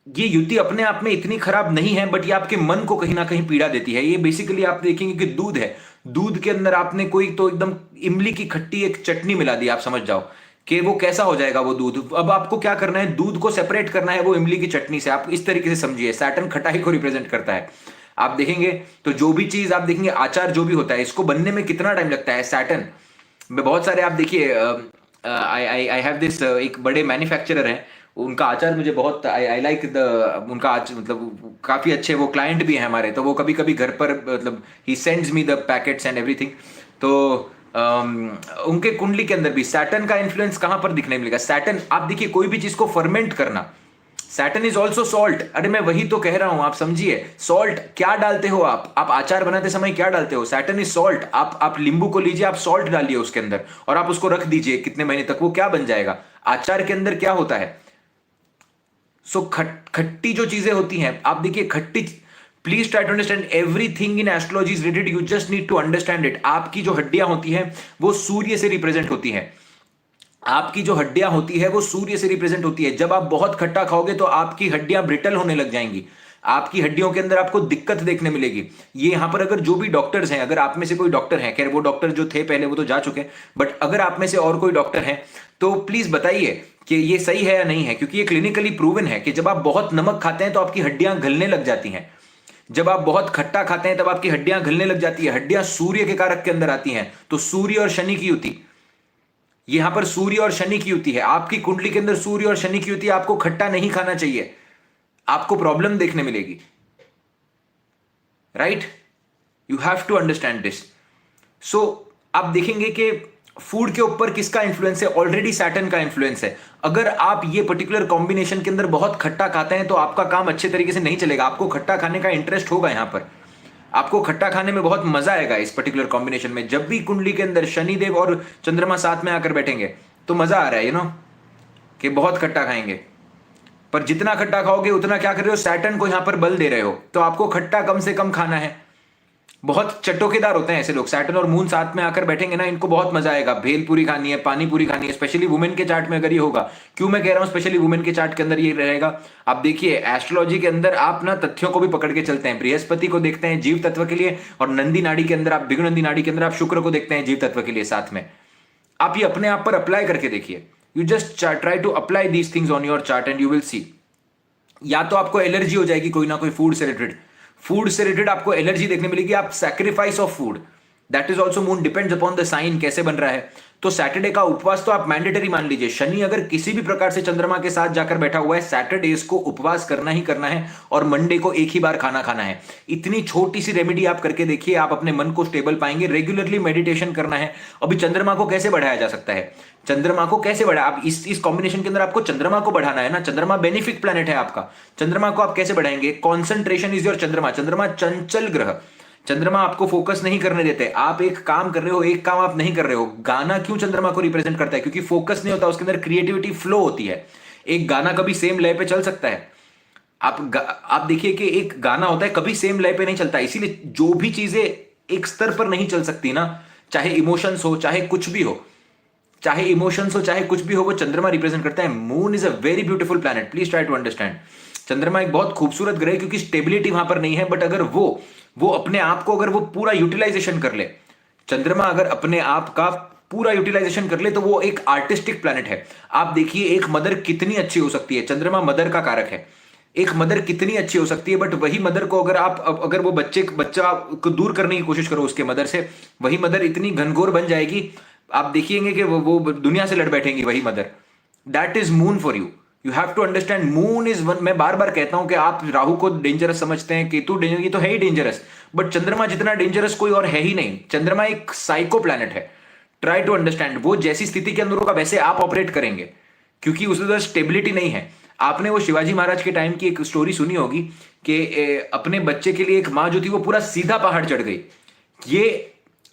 ये युति अपने आप में इतनी खराब नहीं है, बट ये आपके मन को कहीं ना कहीं पीड़ा देती है। ये बेसिकली आप देखेंगे कि दूध है, दूध के अंदर आपने कोई तो एकदम इमली की खट्टी एक चटनी मिला दी, आप समझ जाओ कि वो कैसा हो जाएगा वो दूध। अब आपको क्या करना है, दूध को सेपरेट करना है वो इमली की चटनी से। आप इस तरीके से समझिए, सैटर्न खटाई को रिप्रेजेंट करता है। आप देखेंगे तो जो भी चीज आप देखेंगे, आचार जो भी होता है, इसको बनने में कितना टाइम लगता है। सैटर्न में बहुत सारे आप देखिए, आई हैव दिस, एक बड़े मैन्युफैक्चरर हैं, उनका आचार मुझे बहुत आई लाइक द, उनका मतलब काफी अच्छे वो क्लाइंट भी हैं हमारे, तो वो कभी कभी घर पर मतलब he sends me the packets and everything. तो उनके कुंडली के अंदर भी सैटर्न का इन्फ्लुएंस कहां पर दिखने मिलेगा। सैटर्न आप देखिए, कोई भी चीज को फर्मेंट करना, सैटर्न इज ऑल्सो सॉल्ट। अरे मैं वही तो कह रहा हूं, आप समझिए। सॉल्ट क्या डालते हो आप आचार बनाते समय क्या डालते हो, सैटर्न इज सॉल्ट। आप नींबू को लीजिए, आप सॉल्ट डालिए उसके अंदर, और आप उसको रख दीजिए कितने महीने तक, वो क्या बन जाएगा। आचार के अंदर क्या होता है, सो खट्टी जो चीजें होती हैं, आप देखिए खट्टी। Please try to understand everything in astrology is related, you just need to understand it. आपकी जो हड्डियां होती हैं वो सूर्य से रिप्रेजेंट होती हैं, आपकी जो हड्डियां होती है वो सूर्य से रिप्रेजेंट होती है। जब आप बहुत खट्टा खाओगे तो आपकी हड्डियां ब्रिटल होने लग जाएंगी, आपकी हड्डियों के अंदर आपको दिक्कत देखने मिलेगी। ये यहां पर अगर जो भी डॉक्टर्स हैं, अगर आप में से कोई डॉक्टर है, खैर वो डॉक्टर जो थे पहले वो तो जा चुके हैं, बट अगर आप में से और कोई डॉक्टर है तो प्लीज बताइए कि ये सही है या नहीं है, क्योंकि ये क्लिनिकली प्रूवन है कि जब आप बहुत नमक खाते हैं तो आपकी हड्डियां गलने लग जाती हैं, जब आप बहुत खट्टा खाते हैं तब आपकी हड्डियां गलने लग जाती है। हड्डियां सूर्य के कारक के अंदर आती हैं, तो सूर्य और शनि की युति, यहां पर सूर्य और शनि की युति है। आपकी कुंडली के अंदर सूर्य और शनि की युति, आपको खट्टा नहीं खाना चाहिए, आपको प्रॉब्लम देखने मिलेगी, right. You have to understand this. So आप देखेंगे कि फूड के ऊपर किसका इंफ्लुएंस है, ऑलरेडी सैटर्न का इंफ्लुएंस है। अगर आप ये पर्टिकुलर कॉम्बिनेशन के अंदर बहुत खट्टा खाते हैं तो आपका काम अच्छे तरीके से नहीं चलेगा। आपको खट्टा खाने का इंटरेस्ट होगा, यहां पर आपको खट्टा खाने में बहुत मजा आएगा इस पर्टिकुलर कॉम्बिनेशन में। जब भी कुंडली के अंदर शनिदेव और चंद्रमा साथ में आकर बैठेंगे तो मजा आ रहा है, कि बहुत खट्टा खाएंगे। पर जितना खट्टा खाओगे उतना क्या कर रहे हो, सैटर्न को यहां पर बल दे रहे हो, तो आपको खट्टा कम से कम खाना है। बहुत चटोकेदार होते हैं ऐसे लोग, सैटर्न और मून साथ में आकर बैठेंगे ना, इनको बहुत मजा आएगा। भेल पूरी खानी है, पानी पूरी खानी है, स्पेशली वुमेन के चार्ट में अगर ये होगा। क्यों मैं कह रहा हूं स्पेशली वुमेन के चार्ट के अंदर ये रहेगा, आप देखिए एस्ट्रोलॉजी के अंदर आप ना तथ्यों को भी पकड़ के चलते हैं। बृहस्पति को देखते हैं जीव तत्व के लिए, और नंदी नाड़ी के अंदर आप दिग्नंदी नाड़ी के अंदर आप शुक्र को देखते हैं जीव तत्व के लिए साथ में। आप ये अपने आप पर अप्लाई करके देखिए, you just try to apply these things on your chart and you will see. या तो आपको एलर्जी हो जाएगी कोई ना कोई फूड से रिलेटेड आपको एलर्जी देखने मिलेगी। आप sacrifice of food, that is also moon depends upon the sign कैसे बन रहा है। तो सैटरडे का उपवास तो आप मैंडेटरी मान लीजिए। शनि अगर किसी भी प्रकार से चंद्रमा के साथ जाकर बैठा हुआ है, सैटरडेज को उपवास करना ही करना है, और मंडे को एक ही बार खाना खाना है। इतनी छोटी सी रेमेडी आप करके देखिए, आप अपने मन को स्टेबल पाएंगे। रेगुलरली मेडिटेशन करना है। अभी चंद्रमा को कैसे बढ़ाया जा सकता है, चंद्रमा को कैसे बढ़ाया, आप इस कॉम्बिनेशन के अंदर आपको चंद्रमा को बढ़ाना है ना। चंद्रमा बेनिफिक प्लैनेट है आपका, चंद्रमा को आप कैसे बढ़ाएंगे। कॉन्सेंट्रेशन इज योर चंद्रमा। चंद्रमा चंचल ग्रह, चंद्रमा आपको फोकस नहीं करने देते। आप एक काम कर रहे हो, एक काम आप नहीं कर रहे हो। गाना क्यों चंद्रमा को रिप्रेजेंट करता है, क्योंकि फोकस नहीं होता, उसके अंदर क्रिएटिविटी फ्लो होती है। एक गाना कभी सेम लय पे चल सकता है। आप देखिए कि एक गाना होता है कभी सेम लय पे नहीं चलता। इसीलिए जो भी चीजें एक स्तर पर नहीं चल सकती ना, चाहे इमोशंस हो, चाहे कुछ भी हो, चाहे इमोशंस हो, चाहे कुछ भी हो, वो चंद्रमा रिप्रेजेंट करता है। Moon is a very beautiful planet, please try to understand. चंद्रमा एक बहुत खूबसूरत ग्रह है, क्योंकि स्टेबिलिटी वहां पर नहीं है, बट अगर वो अपने आप को अगर वो पूरा यूटिलाइजेशन कर ले, चंद्रमा अगर अपने आप का पूरा यूटिलाइजेशन कर ले, तो वो एक आर्टिस्टिक प्लैनेट है। आप देखिए एक मदर कितनी अच्छी हो सकती है, चंद्रमा मदर का कारक है। एक मदर कितनी अच्छी हो सकती है, बट वही मदर को अगर वो बच्चा को दूर करने की कोशिश करो उसके मदर से, वही मदर इतनी घनघोर बन जाएगी, आप देखिएंगे कि वो दुनिया से लड़ बैठेंगी वही mother. That is moon for you. You have to understand moon is one. मैं बार बार कहता हूं कि आप राहु को डेंजरस समझते हैं, केतु डेंजरस, ये तो है ही डेंजरस, बट चंद्रमा जितना डेंजरस कोई और है ही नहीं। चंद्रमा एक साइको प्लैनेट है, ट्राई टू अंडरस्टैंड, वो जैसी स्थिति के अंदर होगा वैसे आप ऑपरेट करेंगे, क्योंकि उसके स्टेबिलिटी नहीं है। आपने वो शिवाजी महाराज के टाइम की एक स्टोरी सुनी होगी कि अपने बच्चे के लिए एक माँ जो थी वो पूरा सीधा पहाड़ चढ़ गई। ये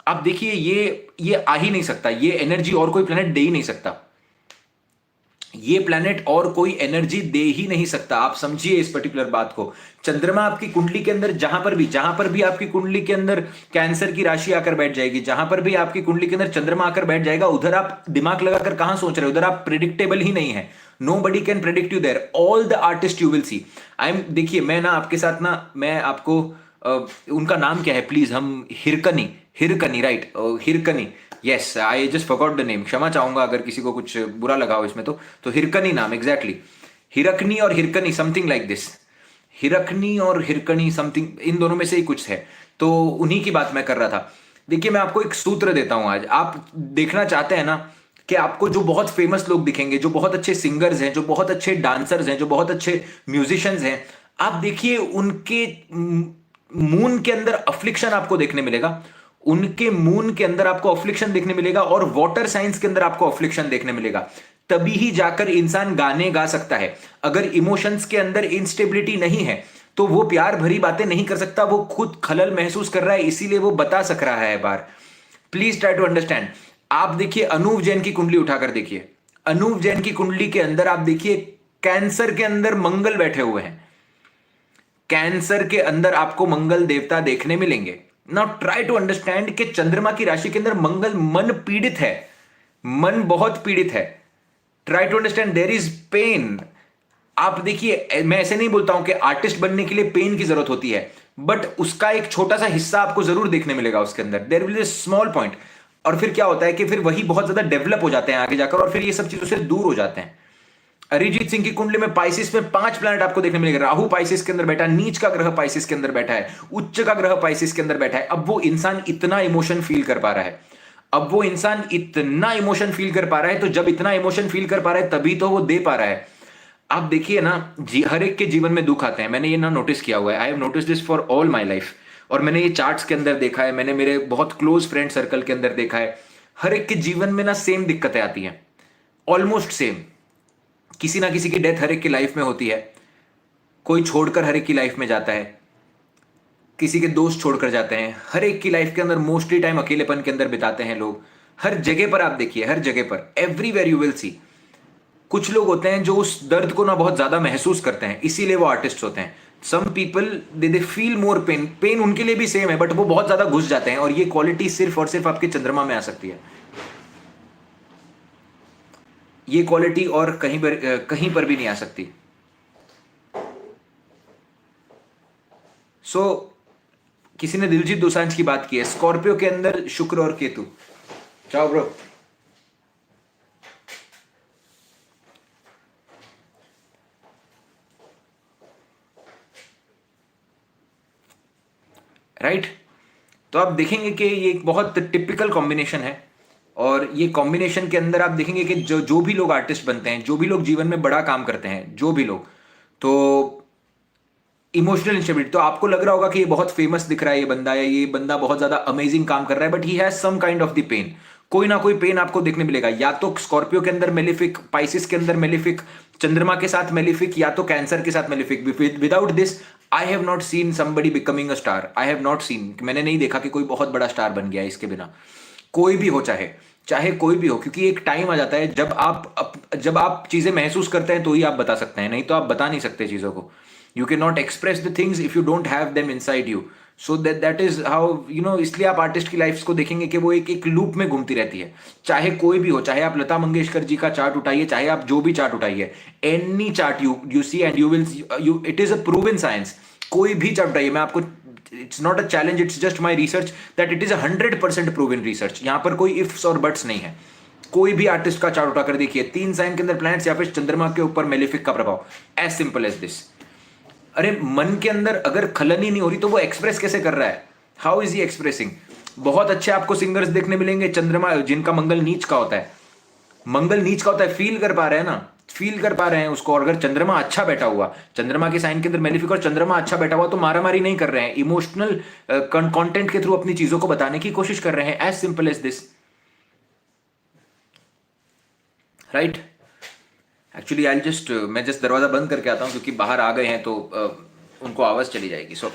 आप देखिए, ये आ ही नहीं सकता, ये एनर्जी और कोई प्लेनेट दे ही नहीं सकता, ये प्लेनेट और कोई एनर्जी दे ही नहीं सकता। आप समझिए इस पर्टिकुलर बात को। चंद्रमा आपकी कुंडली के अंदर जहां पर भी आपकी कुंडली के अंदर कैंसर की राशि आकर बैठ जाएगी, जहां पर भी आपकी कुंडली के अंदर चंद्रमा आकर बैठ जाएगा, उधर आप दिमाग लगाकर कहां सोच रहे हो, उधर आप प्रिडिक्टेबल ही नहीं है। Nobody can predict you there, all the artist you will see. देखिए मैं ना आपके साथ ना, मैं आपको उनका नाम क्या है प्लीज, हम Hirkani, Hirkani right, Hirkani, yes I just forgot the name, क्षमा चाहूंगा अगर किसी को कुछ बुरा लगा हो इसमें तो हिरकनी नाम, एग्जैक्टली हिरकनी और Hirkani something like this, Hirkani और हिरकनी समथिंग, इन दोनों में से ही कुछ है, तो उन्हीं की बात मैं कर रहा था। देखिए मैं आपको एक सूत्र देता हूं आज, आप देखना चाहते हैं ना कि आपको जो बहुत फेमस लोग दिखेंगे, जो बहुत अच्छे सिंगर्स हैं, जो बहुत अच्छे डांसर्स हैं, जो बहुत अच्छे म्यूजिशियंस हैं, आप देखिए उनके मून के अंदर अफ्लिक्शन आपको देखने मिलेगा, उनके मून के अंदर आपको अफ्लिक्शन देखने मिलेगा, और वाटर साइंस के अंदर आपको अफ्लिक्शन देखने मिलेगा। तभी ही जाकर इंसान गाने गा सकता है। अगर इमोशंस के अंदर इंस्टेबिलिटी नहीं है तो वो प्यार भरी बातें नहीं कर सकता, वो खुद खलल महसूस कर रहा है, इसीलिए वो बता सक रहा है बार। Please try to understand. आप देखिए अनूप जैन की कुंडली उठाकर देखिए, अनूप जैन की कुंडली के अंदर आप देखिए कैंसर के अंदर मंगल बैठे हुए हैं, कैंसर के अंदर आपको मंगल देवता देखने मिलेंगे। नाउ ट्राई टू अंडरस्टैंड कि चंद्रमा की राशि के अंदर मंगल, मन पीड़ित है, मन बहुत पीड़ित है। Try to understand there is pain. आप देखिए मैं ऐसे नहीं बोलता हूं कि आर्टिस्ट बनने के लिए पेन की जरूरत होती है, बट उसका एक छोटा सा हिस्सा आपको जरूर देखने मिलेगा उसके अंदर, there will be a small point. और फिर क्या होता है कि फिर वही बहुत ज्यादा डेवलप हो जाते हैं आगे जाकर, और फिर ये सब चीजों से दूर हो जाते हैं। अरिजीत सिंह की कुंडली में पाइसिस में 5 प्लैनेट आपको देखने मिलेगा। राहु पाइसिस के अंदर बैठा है, नीच का ग्रह पाइसिस के अंदर बैठा है, उच्च का ग्रह पाइसिस के अंदर बैठा है। अब वो इंसान इतना इमोशन फील कर पा रहा है, अब वो इंसान इतना इमोशन फील कर पा रहा है, तो जब इतना इमोशन फील कर पा रहा है तभी तो वो दे पा रहा है। आप देखिए ना हर एक के जीवन में दुख आते हैं, मैंने ये ना नोटिस किया हुआ है, I have notice this for all my life. और मैंने ये चार्ट्स के अंदर देखा है, मैंने मेरे बहुत क्लोज फ्रेंड सर्कल के अंदर देखा है, हर एक के जीवन में ना सेम दिक्कतें आती हैं, ऑलमोस्ट सेम। किसी ना किसी की डेथ हर एक की लाइफ में होती है, कोई छोड़कर हर एक की लाइफ में जाता है, किसी के दोस्त छोड़कर जाते हैं, हर एक की लाइफ के अंदर मोस्टली टाइम अकेलेपन के अंदर बिताते हैं लोग। हर जगह पर आप देखिए, हर जगह पर एवरीवेयर यू विल सी कुछ लोग होते हैं जो उस दर्द को ना बहुत ज्यादा महसूस करते हैं, इसीलिए वो आर्टिस्ट होते हैं। Some people they feel more pain, pain उनके लिए भी सेम है, बट वो बहुत ज्यादा घुस जाते हैं, और ये क्वालिटी सिर्फ और सिर्फ आपके चंद्रमा में आ सकती है। ये क्वालिटी और कहीं पर भी नहीं आ सकती। सो किसी ने दिलजीत दोसांझ की बात की है, स्कॉर्पियो के अंदर शुक्र और केतु। चाओ ब्रो। राइट तो आप देखेंगे कि ये एक बहुत टिपिकल कॉम्बिनेशन है, और ये कॉम्बिनेशन के अंदर आप देखेंगे कि जो भी लोग आर्टिस्ट बनते हैं, जो भी लोग जीवन में बड़ा काम करते हैं, जो भी लोग, तो इमोशनल इंस्टेबिलिटी। तो आपको लग रहा होगा कि ये बहुत फेमस दिख रहा है ये बंदा, या ये बंदा बहुत ज्यादा अमेजिंग काम कर रहा है, but he has some kind of the pain. कोई ना कोई पेन आपको देखने मिलेगा, या तो स्कॉर्पियो के अंदर मेलिफिक, पाइसिस के अंदर मेलिफिक, चंद्रमा के साथ मेलिफिक, या तो कैंसर के साथ malefic. Without this I have not seen somebody becoming a star. I have not seen, मैंने नहीं देखा कि कोई बहुत बड़ा स्टार बन गया इसके बिना। कोई भी हो, चाहे चाहे कोई भी हो, क्योंकि एक टाइम आ जाता है जब आप चीजें महसूस करते हैं तो ही आप बता सकते हैं, नहीं तो आप बता नहीं सकते चीजों को। You can not express the things if you don't have them inside you. So that is how you know. इसलिए आप आर्टिस्ट की लाइफ को देखेंगे कि वो एक लूप में घूमती रहती है, चाहे कोई भी हो, चाहे आप लता मंगेशकर जी का चार्ट उठाइए, चाहे आप जो भी चार्ट उठाइए, any chart you see and you will, it is a proven science. कोई भी चार्ट उठाइए, मैं आपको, it's not a challenge, it's just my research that it is 100% proven research. यहां पर कोई इफ्स और बट्स नहीं है। कोई भी आर्टिस्ट का चार्ट उठाकर देखिए, 3 साइन के अंदर प्लैनेट्स, या फिर चंद्रमा के ऊपर मेलिफिक का प्रभाव, एज सिंपल एज दिस। अरे मन के अंदर अगर खलन ही नहीं हो रही तो वो एक्सप्रेस कैसे कर रहा है? How is he expressing? बहुत अच्छे आपको सिंगर्स देखने मिलेंगे चंद्रमा, जिनका मंगल नीच का होता है, मंगल नीच का होता है, फील कर पा रहे हैं ना, फील कर पा रहे हैं उसको। और अगर चंद्रमा अच्छा बैठा हुआ, चंद्रमा के साइन के अंदर मेलिफिक और चंद्रमा अच्छा बैठा हुआ, तो मारामारी नहीं कर रहे हैं, इमोशनल कंटेंट के थ्रू अपनी चीजों को बताने की कोशिश कर रहे हैं, as simple as this. Right. Actually I just मैं जस्ट दरवाजा बंद करके आता हूँ क्योंकि बाहर आ गए हैं तो उनको आवाज चली जाएगी। सो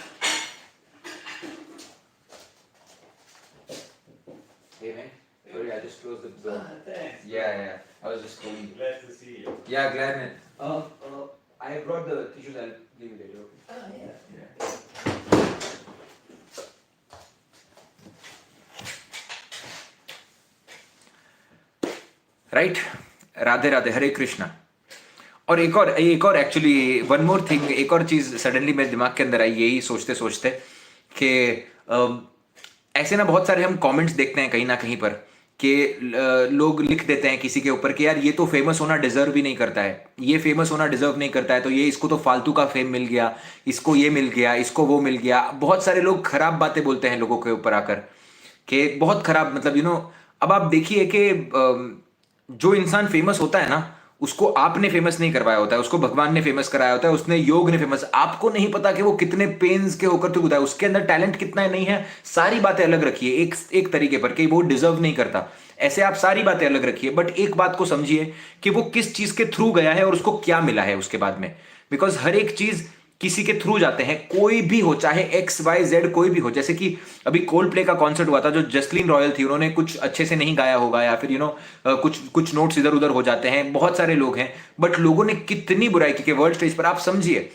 hey man, sorry I just closed the door. Thanks. Yeah, I was just calling. Glad to see you. Yeah, glad man. I brought the tissues. I'll leave it later. Okay. Oh, yeah. Yeah. Right. Radhe Radhe, Hare Krishna. और एक और एक्चुअली वन मोर थिंग, एक और चीज सडनली मेरे दिमाग के अंदर आई यही सोचते सोचते कि ऐसे ना बहुत सारे हम कमेंट्स देखते हैं कहीं ना कहीं पर कि लोग लिख देते हैं किसी के ऊपर कि यार ये तो फेमस होना डिजर्व ही नहीं करता है, ये फेमस होना डिजर्व नहीं करता है, तो ये इसको तो फालतू का फेम मिल गया, इसको ये मिल गया, इसको वो मिल गया। बहुत सारे लोग खराब बातें बोलते हैं लोगों के ऊपर आकर कि बहुत खराब, मतलब अब आप देखिए कि जो इंसान फेमस होता है ना उसको आपने फेमस नहीं करवाया होता है, उसको भगवान ने फेमस कराया होता है, उसने योग ने फेमस। आपको नहीं पता कि वो कितने पेन्स के होकर तो होता है, उसके अंदर टैलेंट कितना है नहीं है, सारी बातें अलग रखिए एक तरीके पर कि वो डिजर्व नहीं करता, ऐसे आप सारी बातें अलग रखिए। बट एक बात को समझिए कि वो किस चीज के थ्रू गया है और उसको क्या मिला है उसके बाद में। बिकॉज हर एक चीज किसी के थ्रू जाते हैं, कोई भी हो, चाहे XYZ कोई भी हो। जैसे कि अभी कोल्ड प्ले का कॉन्सर्ट हुआ था, जो जसलीन रॉयल थी, उन्होंने कुछ अच्छे से नहीं गाया होगा या फिर कुछ नोट्स इधर उधर हो जाते हैं, बहुत सारे लोग हैं, बट लोगों ने कितनी बुराई की कि वर्ल्ड स्टेज पर। आप समझिए,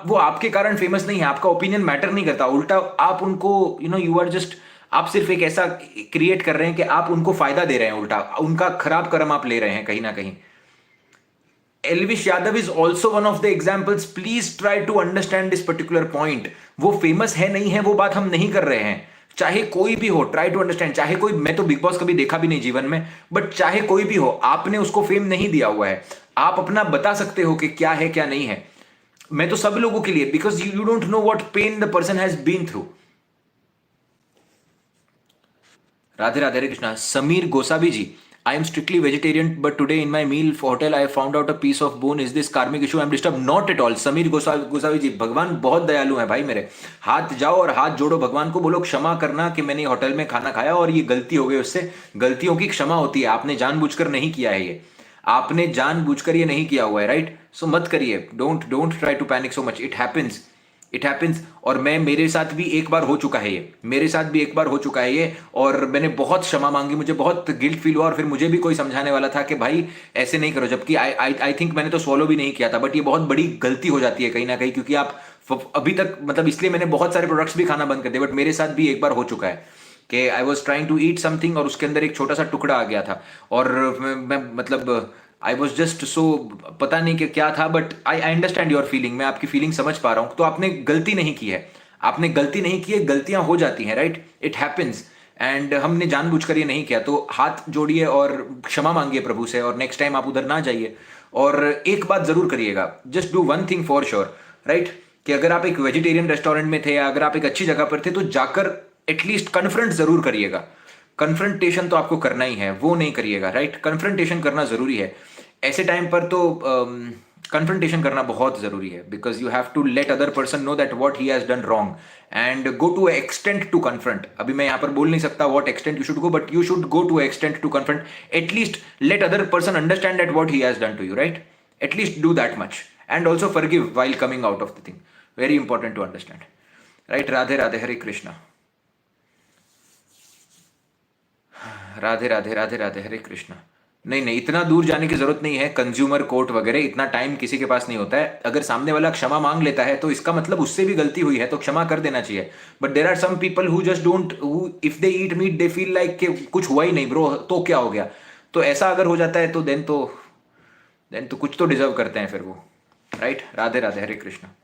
वो आपके कारण फेमस नहीं है, आपका ओपिनियन मैटर नहीं करता, उल्टा आप उनको यू आर जस्ट, आप सिर्फ एक ऐसा क्रिएट कर रहे हैं कि आप उनको फायदा दे रहे हैं, उल्टा उनका खराब कर्म आप ले रहे हैं कहीं ना कहीं। Elvish Yadav is also one of the examples. Please try to understand this particular point. वो फेमस है नहीं है वो बात हम नहीं कर रहे हैं, चाहे कोई भी हो, ट्राई टू अंडरस्टैंड। चाहे कोई, मैं तो बिग बॉस कभी देखा भी नहीं जीवन में, बट चाहे कोई भी हो, आपने उसको फेम नहीं दिया हुआ है, आप अपना बता सकते हो कि क्या है क्या नहीं है। मैं तो सब लोगों के लिए, because you don't know what pain the person has been through. Radhe Radhe, Hare Krishna. Sameer Gosavi ji, I am strictly vegetarian, but today in my meal for hotel I found out a piece of bone. Is this karmic issue? I am disturbed. Not at all. Sameer Gosavi ji, भगवान बहुत दयालु है भाई मेरे। हाथ जाओ और हाथ जोड़ो भगवान को, बोलो क्षमा करना कि मैंने होटल में खाना खाया और ये गलती हो गई, उससे गलतियों की क्षमा होती है। आपने जानबूझकर नहीं किया है ये, आपने जानबूझकर ये नहीं किया हुआ है, राइट? सो मत करिए, don't try to panic so much, it happens, it happens. और मेरे साथ भी एक बार हो चुका है ये, मेरे साथ भी एक बार हो चुका है ये, और मैंने बहुत क्षमा मांगी, मुझे बहुत गिल्ट फील हुआ, और फिर मुझे भी कोई समझाने वाला था कि भाई ऐसे नहीं करो, जबकि आई थिंक मैंने तो स्वॉलो भी नहीं किया था। बट ये बहुत बड़ी गलती हो जाती है कहीं ना कहीं, क्योंकि आप अभी तक, मतलब इसलिए मैंने बहुत सारे प्रोडक्ट्स भी खाना बंद कर दिए। बट मेरे साथ भी एक बार हो चुका है कि I was trying to eat something और उसके अंदर एक छोटा सा टुकड़ा आ गया था, और मैं मतलब आई वॉज जस्ट सो, पता नहीं कि क्या था, but I understand your feeling, मैं आपकी फीलिंग समझ पा रहा हूं। तो आपने गलती नहीं की है, आपने गलती नहीं की है, गलतियां हो जाती हैं, राइट? इट हैपेंस, एंड हमने जानबूझकर ये नहीं किया। तो हाथ जोड़िए और क्षमा मांगिए प्रभु से, और नेक्स्ट टाइम आप उधर ना जाइए। और एक बात जरूर करिएगा, just do one thing for sure, right? कि अगर आप एक वेजिटेरियन रेस्टोरेंट में थे या अगर आप एक अच्छी जगह पर थे, तो जाकर एटलीस्ट कन्फ्रंट जरूर करिएगा। कन्फ्रंटेशन तो आपको करना ही है, वो नहीं करिएगा, राइट? कन्फ्रंटेशन करना जरूरी है ऐसे टाइम पर। तो कन्फ्रंटेशन करना बहुत जरूरी है, because you have to let other person know that what he has done wrong and go to extent to confront. अभी मैं यहां पर बोल नहीं सकता what extent you should go, but you should go to extent to confront, at least let other person understand that what he has done to you, right? At least do that much, and also forgive while coming out of the thing, very important to understand, right? Radhe Radhe, Hare Krishna. Radhe Radhe, Radhe Radhe, Hare Krishna. नहीं, इतना दूर जाने की जरूरत नहीं है, कंज्यूमर कोर्ट वगैरह, इतना टाइम किसी के पास नहीं होता है। अगर सामने वाला क्षमा मांग लेता है तो इसका मतलब उससे भी गलती हुई है, तो क्षमा कर देना चाहिए। But there are some people who just don't, who if they eat meat they feel like कि कुछ हुआ ही नहीं ब्रो, तो क्या हो गया? तो ऐसा अगर हो जाता है तो देन तो कुछ तो डिजर्व करते हैं फिर वो, right? Radhe Radhe, Hare Krishna.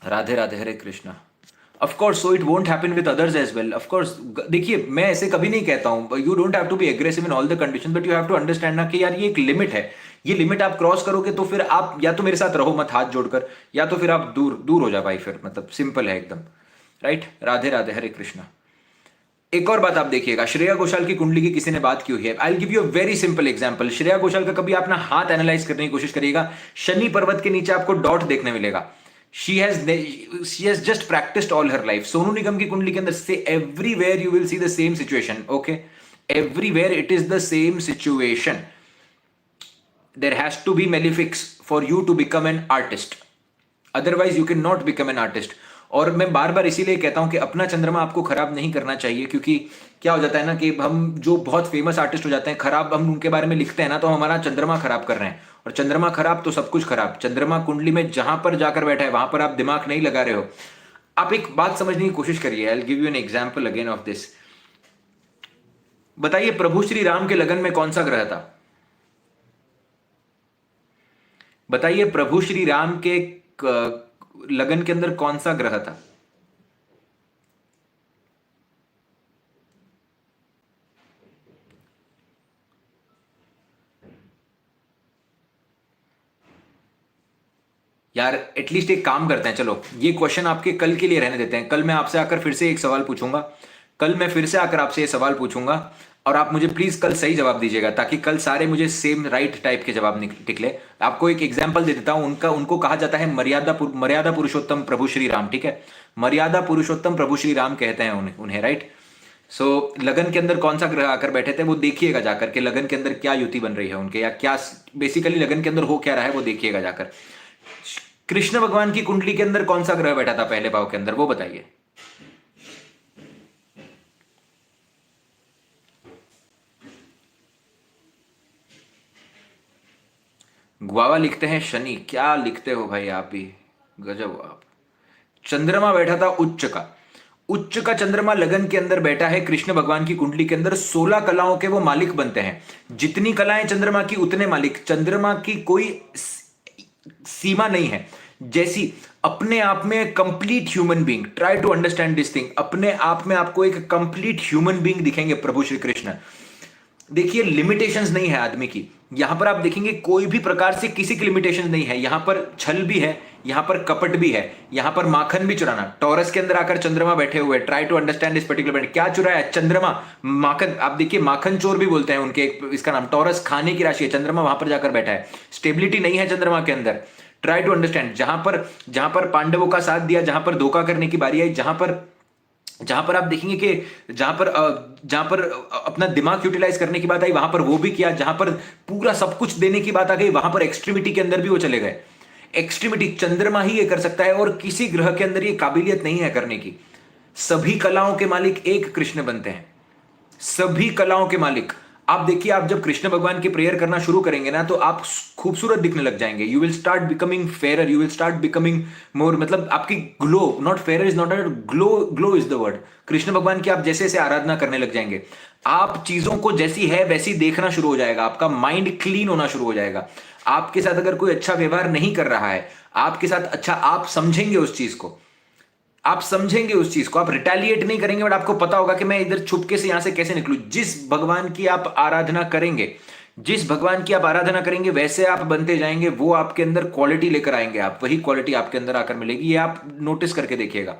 Radhe Radhe, Hare Krishna. Of course, so it won't happen with others as well. Of course, देखिए मैं ऐसे कभी नहीं कहता हूं you don't have to be aggressive in all the conditions, but you have to understand ना कि यार ये एक लिमिट है, ये लिमिट आप क्रॉस करोगे तो फिर आप या तो मेरे साथ रहो मत हाथ जोड़कर, या तो फिर आप दूर हो जा भाई, फिर मतलब सिंपल है एकदम, राइट? राधे राधे, हरे कृष्णा। एक और बात आप देखिएगा, श्रेया घोषाल की कुंडली की किसी ने बात की हुई है। I will give you a very simple example. Shreya Ghoshal का कभी अपना हाथ एनालाइज करने की कोशिश करिएगा, शनि पर्वत के नीचे आपको डॉट देखने मिलेगा। She has just practiced all her life. Sonu Nigam की कुंडली के अंदर से everywhere you will see the same situation. Okay, Everywhere it is the same situation. There has to be malefics for you to become an artist. Otherwise you cannot become an artist. और मैं बार बार इसीलिए कहता हूं कि अपना चंद्रमा आपको खराब नहीं करना चाहिए, क्योंकि क्या हो जाता है ना कि हम जो बहुत फेमस आर्टिस्ट हो जाते हैं, खराब हम उनके बारे में लिखते हैं ना, तो हमारा चंद्रमा खराब कर रहे हैं, और चंद्रमा खराब तो सब कुछ खराब। चंद्रमा कुंडली में जहां पर जाकर बैठा है वहां पर आप दिमाग नहीं लगा रहे हो। आप एक बात समझने की कोशिश करिए। I will give you an example again of this. बताइए प्रभु श्री राम के लगन में कौन सा ग्रह था? बताइए प्रभु श्री राम के लगन के अंदर कौन सा ग्रह था? यार एटलीस्ट एक काम करते हैं, चलो ये क्वेश्चन आपके कल के लिए रहने देते हैं। कल मैं आपसे आकर फिर से एक सवाल पूछूंगा। कल मैं फिर से आकर आपसे ये सवाल पूछूंगा और आप मुझे प्लीज कल सही जवाब दीजिएगा, ताकि कल सारे मुझे सेम राइट टाइप के जवाब निकले। आपको एक एग्जांपल दे देता हूं। उनको कहा जाता है मर्यादा पुरुषोत्तम प्रभु श्री राम। ठीक है, मर्यादा पुरुषोत्तम प्रभु श्री राम कहते हैं उन्हें, राइट। सो लगन के अंदर कौन सा ग्रह आकर बैठे थे वो देखिएगा जाकर के, लगन के अंदर क्या युति बन रही है उनके, या क्या बेसिकली लगन के अंदर हो क्या रहा है वो देखिएगा जाकर। कृष्ण भगवान की कुंडली के अंदर कौन सा ग्रह बैठा था पहले भाव के अंदर, वो बताइए। ग्वावा लिखते हैं शनि। क्या लिखते हो भाई आप भी, गजब हो आप। चंद्रमा बैठा था उच्च का। उच्च का चंद्रमा लगन के अंदर बैठा है कृष्ण भगवान की कुंडली के अंदर। 16 कलाओं के वो मालिक बनते हैं। जितनी कलाएं चंद्रमा की उतने मालिक। चंद्रमा की कोई सीमा नहीं है। जैसी अपने आप में complete human being, try to understand this thing, अपने आप में आपको एक कंप्लीट ह्यूमन बीइंग दिखेंगे प्रभु श्री कृष्ण। देखिए लिमिटेशंस नहीं है आदमी की। यहां पर आप देखेंगे कोई भी प्रकार से किसी की लिमिटेशंस नहीं है। यहां पर छल भी है, यहां पर कपट भी है, यहां पर माखन भी चुराना। टॉरस के अंदर आकर चंद्रमा बैठे हुए, try to understand this particular point. क्या चुराया? चंद्रमा, माखन। आप देखिए माखन चोर भी बोलते हैं उनके, इसका नाम टॉरस, खाने की राशि है। चंद्रमा वहां पर जाकर बैठा है। स्टेबिलिटी नहीं है चंद्रमा के अंदर। Try to understand. जहां पर पांडवों का साथ दिया, जहां पर धोखा करने की बारी आई, जहां पर आप देखेंगे कि जहां पर अपना दिमाग यूटिलाइज करने की बात आई वहां पर वो भी किया। जहां पर पूरा सब कुछ देने की बात आ गई वहां पर एक्सट्रीमिटी के अंदर भी वो चले गए। एक्सट्रीमिटी चंद्रमा ही ये कर सकता है, और किसी ग्रह के अंदर ये काबिलियत नहीं है करने की। सभी कलाओं के मालिक एक कृष्ण बनते हैं, सभी कलाओं के मालिक। आप देखिए, आप जब कृष्ण भगवान की प्रेयर करना शुरू करेंगे ना, तो आप खूबसूरत दिखने लग जाएंगे। You will start becoming fair, you will start becoming more, मतलब आपकी glow, not fair is not a glow, glow is the word. Krishna भगवान की आप जैसे जैसे आराधना करने लग जाएंगे, आप चीजों को जैसी है वैसी देखना शुरू हो जाएगा। आपका माइंड क्लीन होना शुरू हो जाएगा। आपके साथ अगर कोई अच्छा व्यवहार नहीं कर रहा है, आपके साथ अच्छा, आप समझेंगे उस चीज को, आप समझेंगे उस चीज को, आप रिटेलिएट नहीं करेंगे, बट आपको पता होगा कि मैं इधर छुपके से यहां से कैसे निकलूं। जिस भगवान की आप आराधना करेंगे, जिस भगवान की आप आराधना करेंगे, वैसे आप बनते जाएंगे। वो आपके अंदर क्वालिटी लेकर आएंगे, आप वही क्वालिटी आपके अंदर आकर मिलेगी। ये आप नोटिस करके देखिएगा।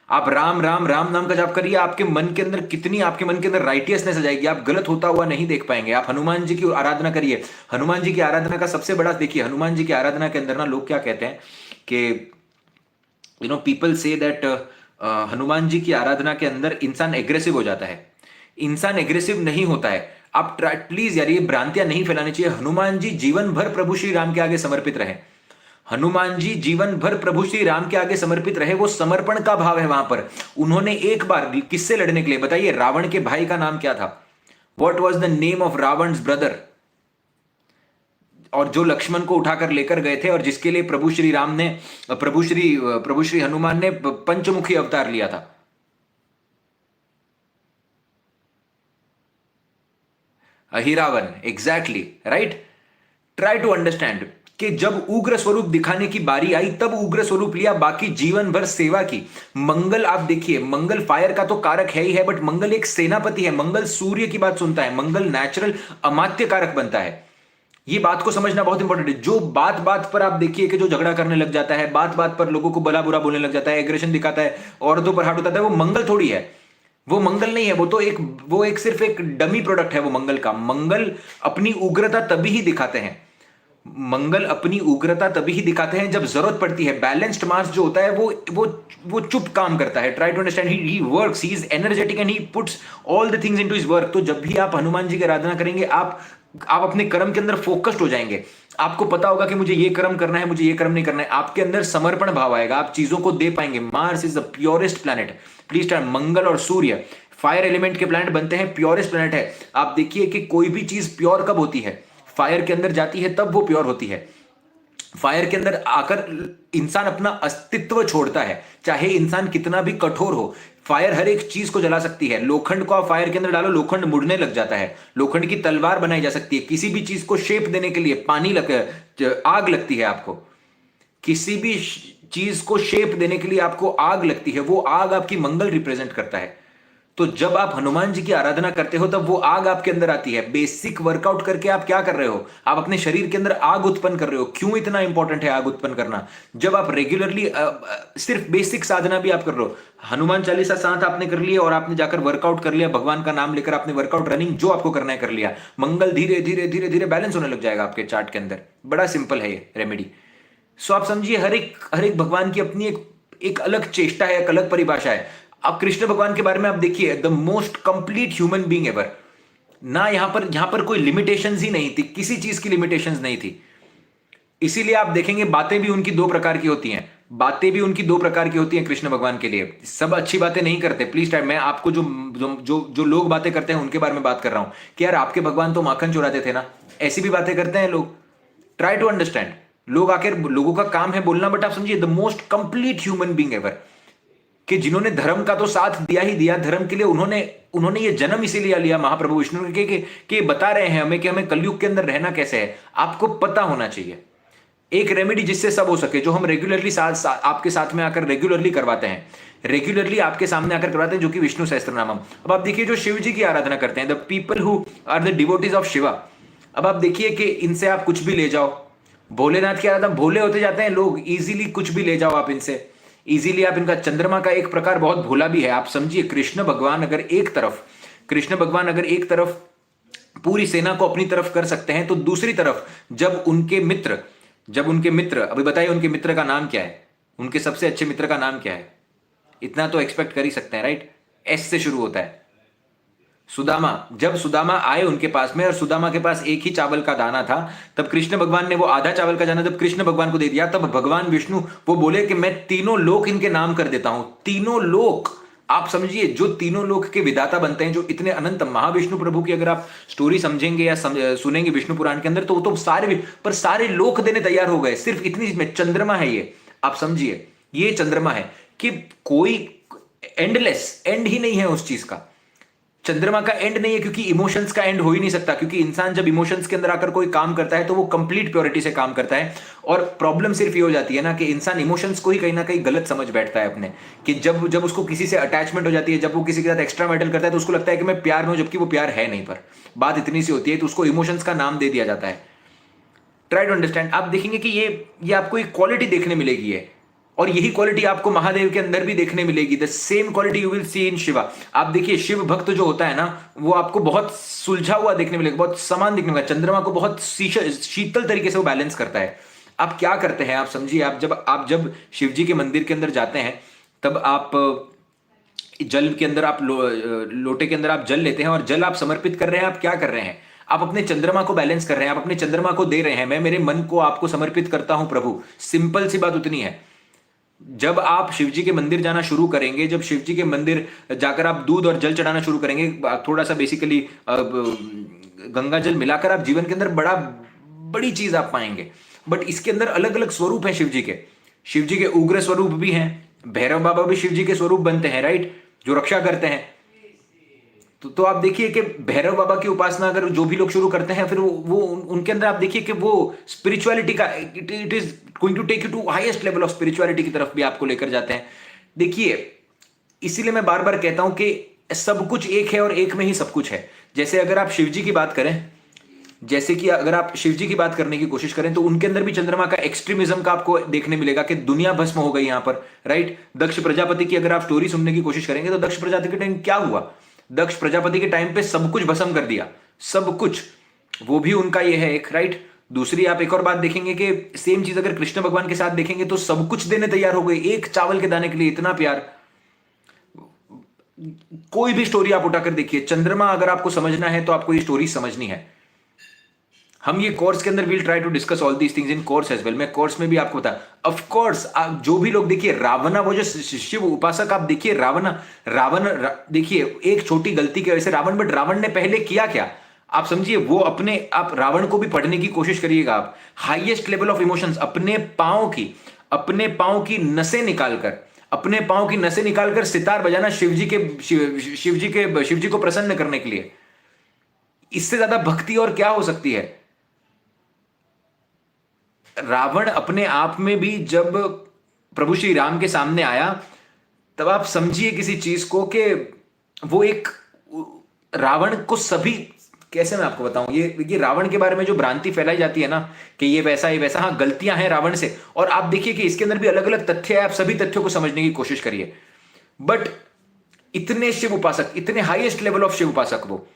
आप राम राम राम नाम का जाप करिए, आपके मन के अंदर कितनी, आपके मन के अंदर राइटियसनेस आ जाएगी। आप गलत होता हुआ नहीं देख पाएंगे। आप हनुमान जी की आराधना करिए। हनुमान जी की आराधना का सबसे बड़ा देखिए, हनुमान जी की आराधना के अंदर ना लोग क्या कहते हैं कि people say that Hanuman ji की आराधना के अंदर इंसान एग्रेसिव हो जाता है। इंसान एग्रेसिव नहीं होता है। आप प्लीज यार ये भ्रांतियां नहीं फैलानी चाहिए। हनुमान जी जीवन भर प्रभु श्री राम के आगे समर्पित रहे। हनुमान जी जीवन भर प्रभु श्री राम के आगे समर्पित रहे। वो समर्पण का भाव है वहां पर। उन्होंने एक बार किससे लड़ने के लिए, बताइए, रावण के भाई का नाम क्या था? What was the name of Ravan brother? और जो लक्ष्मण को उठाकर लेकर गए थे, और जिसके लिए प्रभु श्री राम ने, प्रभु श्री हनुमान ने पंचमुखी अवतार लिया था। Ahiravan, exactly right. Try to understand कि जब उग्र स्वरूप दिखाने की बारी आई तब उग्र स्वरूप लिया, बाकी जीवन भर सेवा की। मंगल, आप देखिए, मंगल फायर का तो कारक है ही है, बट मंगल एक सेनापति है। मंगल सूर्य की बात सुनता है। मंगल नेचुरल अमात्य कारक बनता है। ये बात को समझना बहुत इंपॉर्टेंट है। जो बात बात पर आप देखिए कि जो झगड़ा करने लग जाता है, बात बात पर लोगों को भला बुरा बोलने लग जाता है, एग्रेशन दिखाता है, औरतों पर हाथ उठाता है, वो मंगल थोड़ी है। वो मंगल नहीं है। वो एक सिर्फ एक डमी प्रोडक्ट है वो मंगल का। मंगल अपनी उग्रता तभी ही दिखाते हैं। मंगल अपनी उग्रता तभी ही दिखाते हैं जब जरूरत पड़ती है। बैलेंस्ड मार्स जो होता है वो चुप काम करता है। Try to understand, he works, he is energetic and he puts all the things into his work. तो जब भी आप हनुमान जी की आराधना करेंगे, आप अपने कर्म के अंदर फोकस्ड हो जाएंगे। आपको पता होगा कि मुझे ये कर्म करना है, मुझे ये कर्म नहीं करना है। आपके अंदर समर्पण भाव आएगा, आप चीजों को दे पाएंगे। Mars is the purest planet, please start. मंगल और सूर्य फायर एलिमेंट के प्लैनेट बनते हैं, प्योरेस्ट प्लैनेट है। आप देखिए कि कोई भी चीज प्योर कब होती है, फायर के अंदर जाती है तब वो प्योर होती है। फायर के अंदर आकर इंसान अपना अस्तित्व छोड़ता है, चाहे इंसान कितना भी कठोर हो। फायर हर एक चीज को जला सकती है। लोखंड को आप फायर के अंदर डालो, लोखंड मुड़ने लग जाता है। लोखंड की तलवार बनाई जा सकती है। किसी भी चीज को शेप देने के लिए आग लगती है आपको। किसी भी चीज को शेप देने के लिए आपको आग लगती है, वो आग आपकी मंगल रिप्रेजेंट करता है। तो जब आप हनुमान जी की आराधना करते हो तब वो आग आपके अंदर आती है। बेसिक वर्कआउट करके आप क्या कर रहे हो, आप अपने शरीर के अंदर आग उत्पन्न कर रहे हो। क्यों इतना इंपॉर्टेंट है आग उत्पन्न करना? जब आप रेगुलरली सिर्फ बेसिक साधना भी आप कर रहे हो, हनुमान चालीसा साथ आपने कर लिया और आपने जाकर वर्कआउट कर लिया, भगवान का नाम लेकर आपने वर्कआउट, रनिंग, जो आपको करना है कर लिया, मंगल धीरे धीरे धीरे धीरे बैलेंस होने लग जाएगा आपके चार्ट के अंदर। बड़ा सिंपल है ये रेमेडी। सो आप समझिए, हर एक भगवान की अपनी एक अलग चेष्टा है, एक अलग परिभाषा है। अब कृष्ण भगवान के बारे में आप देखिए, the most complete human being ever. ना यहां पर कोई लिमिटेशंस ही नहीं थी, किसी चीज की लिमिटेशंस नहीं थी। इसीलिए आप देखेंगे बातें भी उनकी दो प्रकार की होती हैं। बातें भी उनकी दो प्रकार की होती हैं कृष्ण भगवान के लिए। सब अच्छी बातें नहीं करते, प्लीज टाइम। मैं आपको जो जो जो जो लोग बातें करते हैं उनके बारे में बात कर रहा हूं कि यार आपके भगवान तो माखन चुराते थे ना, ऐसी भी बातें करते हैं लोग। Try to understand. लोग आकर, लोगों का काम है बोलना, बट आप समझिए the most complete human being ever, कि जिन्होंने धर्म का तो साथ दिया ही दिया, धर्म के लिए उन्होंने ये जन्म इसीलिए लिया महाप्रभु विष्णु के बता रहे हैं हमें कि हमें कलयुग के अंदर रहना कैसे है। आपको पता होना चाहिए एक रेमेडी जिससे सब हो सके, जो हम रेगुलरली आपके साथ में आकर रेगुलरली करवाते हैं, रेगुलरली आपके सामने आकर करवाते हैं, जो कि विष्णु सहस्त्रनामम। अब आप देखिए जो शिव जी की आराधना करते हैं, the people who are the devotees of Shiva, अब आप देखिए कि इनसे आप कुछ भी ले जाओ। भोलेनाथ की आराधना, भोले होते जाते हैं लोग, इजीली कुछ भी ले जाओ आप इनसे, इजीली आप इनका। चंद्रमा का एक प्रकार बहुत भोला भी है। आप समझिए कृष्ण भगवान अगर एक तरफ पूरी सेना को अपनी तरफ कर सकते हैं, तो दूसरी तरफ जब उनके मित्र, अभी बताइए उनके मित्र का नाम क्या है, उनके सबसे अच्छे मित्र का नाम क्या है? इतना तो एक्सपेक्ट कर ही सकते हैं, राइट? एस से शुरू होता है। सुदामा। जब सुदामा आए उनके पास में और सुदामा के पास एक ही चावल का दाना था, तब कृष्ण भगवान ने वो आधा चावल का दाना जब कृष्ण भगवान को दे दिया, तब भगवान विष्णु वो बोले कि मैं तीनों लोक इनके नाम कर देता हूं। तीनों लोक, आप समझिए, जो तीनों लोक के विधाता बनते हैं, जो इतने अनंत महाविष्णु प्रभु की अगर आप स्टोरी समझेंगे या सुनेंगे विष्णु पुराण के अंदर, तो सारे लोक देने तैयार हो गए सिर्फ इतनी में। चंद्रमा है ये, आप समझिए, ये चंद्रमा है कि कोई एंडलेस एंड ही नहीं है उस चीज का। चंद्रमा का एंड नहीं है, क्योंकि इमोशंस का एंड हो ही नहीं सकता, क्योंकि इंसान जब इमोशंस के अंदर आकर कोई काम करता है तो वो कंप्लीट प्योरिटी से काम करता है। और प्रॉब्लम सिर्फ ये हो जाती है ना कि इंसान इमोशंस को ही कहीं ना कहीं गलत समझ बैठता है अपने, कि जब उसको किसी से अटैचमेंट हो जाती है, जब वो किसी के साथ एक्स्ट्रा मैटर करता है, तो उसको लगता है कि मैं प्यार में हूं, जबकि वो प्यार है नहीं। पर बात इतनी सी होती है, तो उसको इमोशंस का नाम दे दिया जाता है। Try to understand. आप देखेंगे कि ये आपको एक क्वालिटी देखने मिलेगी है, और यही क्वालिटी आपको महादेव के अंदर भी देखने मिलेगी। The same quality you will see in Shiva. आप देखिए शिव भक्त जो होता है ना, वो आपको बहुत सुलझा हुआ देखने मिलेगा, बहुत समान दिखने मिलेगा। चंद्रमा को बहुत शीतल तरीके से वो बैलेंस करता है। आप क्या करते हैं, आप समझिए, आप जब शिव जी के मंदिर के अंदर जाते हैं, तब आप जल के अंदर, आप लोटे के अंदर आप जल लेते हैं, और जल आप समर्पित कर रहे हैं। आप क्या कर रहे हैं? आप अपने चंद्रमा को बैलेंस कर रहे हैं, आप अपने चंद्रमा को दे रहे हैं, मैं मेरे मन को आपको समर्पित करता हूं प्रभु। सिंपल सी बात उतनी है। जब आप शिवजी के मंदिर जाना शुरू करेंगे, जब शिवजी के मंदिर जाकर आप दूध और जल चढ़ाना शुरू करेंगे, थोड़ा सा बेसिकली गंगा जल मिलाकर, आप जीवन के अंदर बड़ी चीज आप पाएंगे। बट इसके अंदर अलग अलग स्वरूप हैं शिवजी के। शिवजी के उग्र स्वरूप भी हैं, भैरव बाबा भी शिवजी के स्वरूप बनते हैं, राइट, जो रक्षा करते हैं। तो आप देखिए कि भैरव बाबा की उपासना अगर जो भी लोग शुरू करते हैं, फिर वो उनके अंदर आप देखिए कि वो स्पिरिचुअलिटी का, it is going to take you to highest level of spirituality की तरफ भी आपको लेकर जाते हैं। देखिए, इसीलिए मैं बार बार कहता हूं कि सब कुछ एक है और एक में ही सब कुछ है। जैसे अगर आप शिवजी की बात करें, जैसे कि अगर आप शिवजी की बात करने की कोशिश करें, तो उनके अंदर भी चंद्रमा का एक्सट्रीमिज्म का आपको देखने मिलेगा कि दुनिया भस्म हो गई यहां पर, राइट। दक्ष प्रजापति की अगर आप स्टोरी सुनने की कोशिश करेंगे, तो दक्ष प्रजापति के टाइम क्या हुआ? दक्ष प्रजापति के टाइम पे सब कुछ भस्म कर दिया, सब कुछ। वो भी उनका ये है एक, राइट, दूसरी आप एक और बात देखेंगे कि सेम चीज अगर कृष्ण भगवान के साथ देखेंगे तो सब कुछ देने तैयार हो गए, एक चावल के दाने के लिए इतना प्यार। कोई भी स्टोरी आप उठाकर देखिए, चंद्रमा अगर आपको समझना है तो आपको ये स्टोरी समझनी है। हम ये कोर्स के अंदर will try to discuss all these things in course as well. मैं कोर्स में भी आपको बता, ऑफ कोर्स जो भी लोग देखिए रावणा, वो जो शिव उपासक आप देखिए देखिए एक छोटी गलती की वजह से रावण, बट रावण ने पहले किया क्या आप समझिए, वो अपने आप रावण को भी पढ़ने की कोशिश करिएगा आप। हाईएस्ट लेवल ऑफ इमोशंस, अपने पांव की नसें निकालकर सितार बजाना शिव जी को प्रसन्न करने के लिए। इससे ज्यादा भक्ति और क्या हो सकती है। रावण अपने आप में भी जब प्रभु श्री राम के सामने आया, तब आप समझिए किसी चीज को कि वो एक रावण को सभी, कैसे मैं आपको बताऊं, ये रावण के बारे में जो भ्रांति फैलाई जाती है ना कि ये वैसा, हाँ गलतियां हैं रावण से, और आप देखिए कि इसके अंदर भी अलग अलग तथ्य है, आप सभी तथ्यों को समझने की कोशिश करिए। बट इतने शिव उपासक, इतने हाईएस्ट लेवल ऑफ शिव उपासक, वो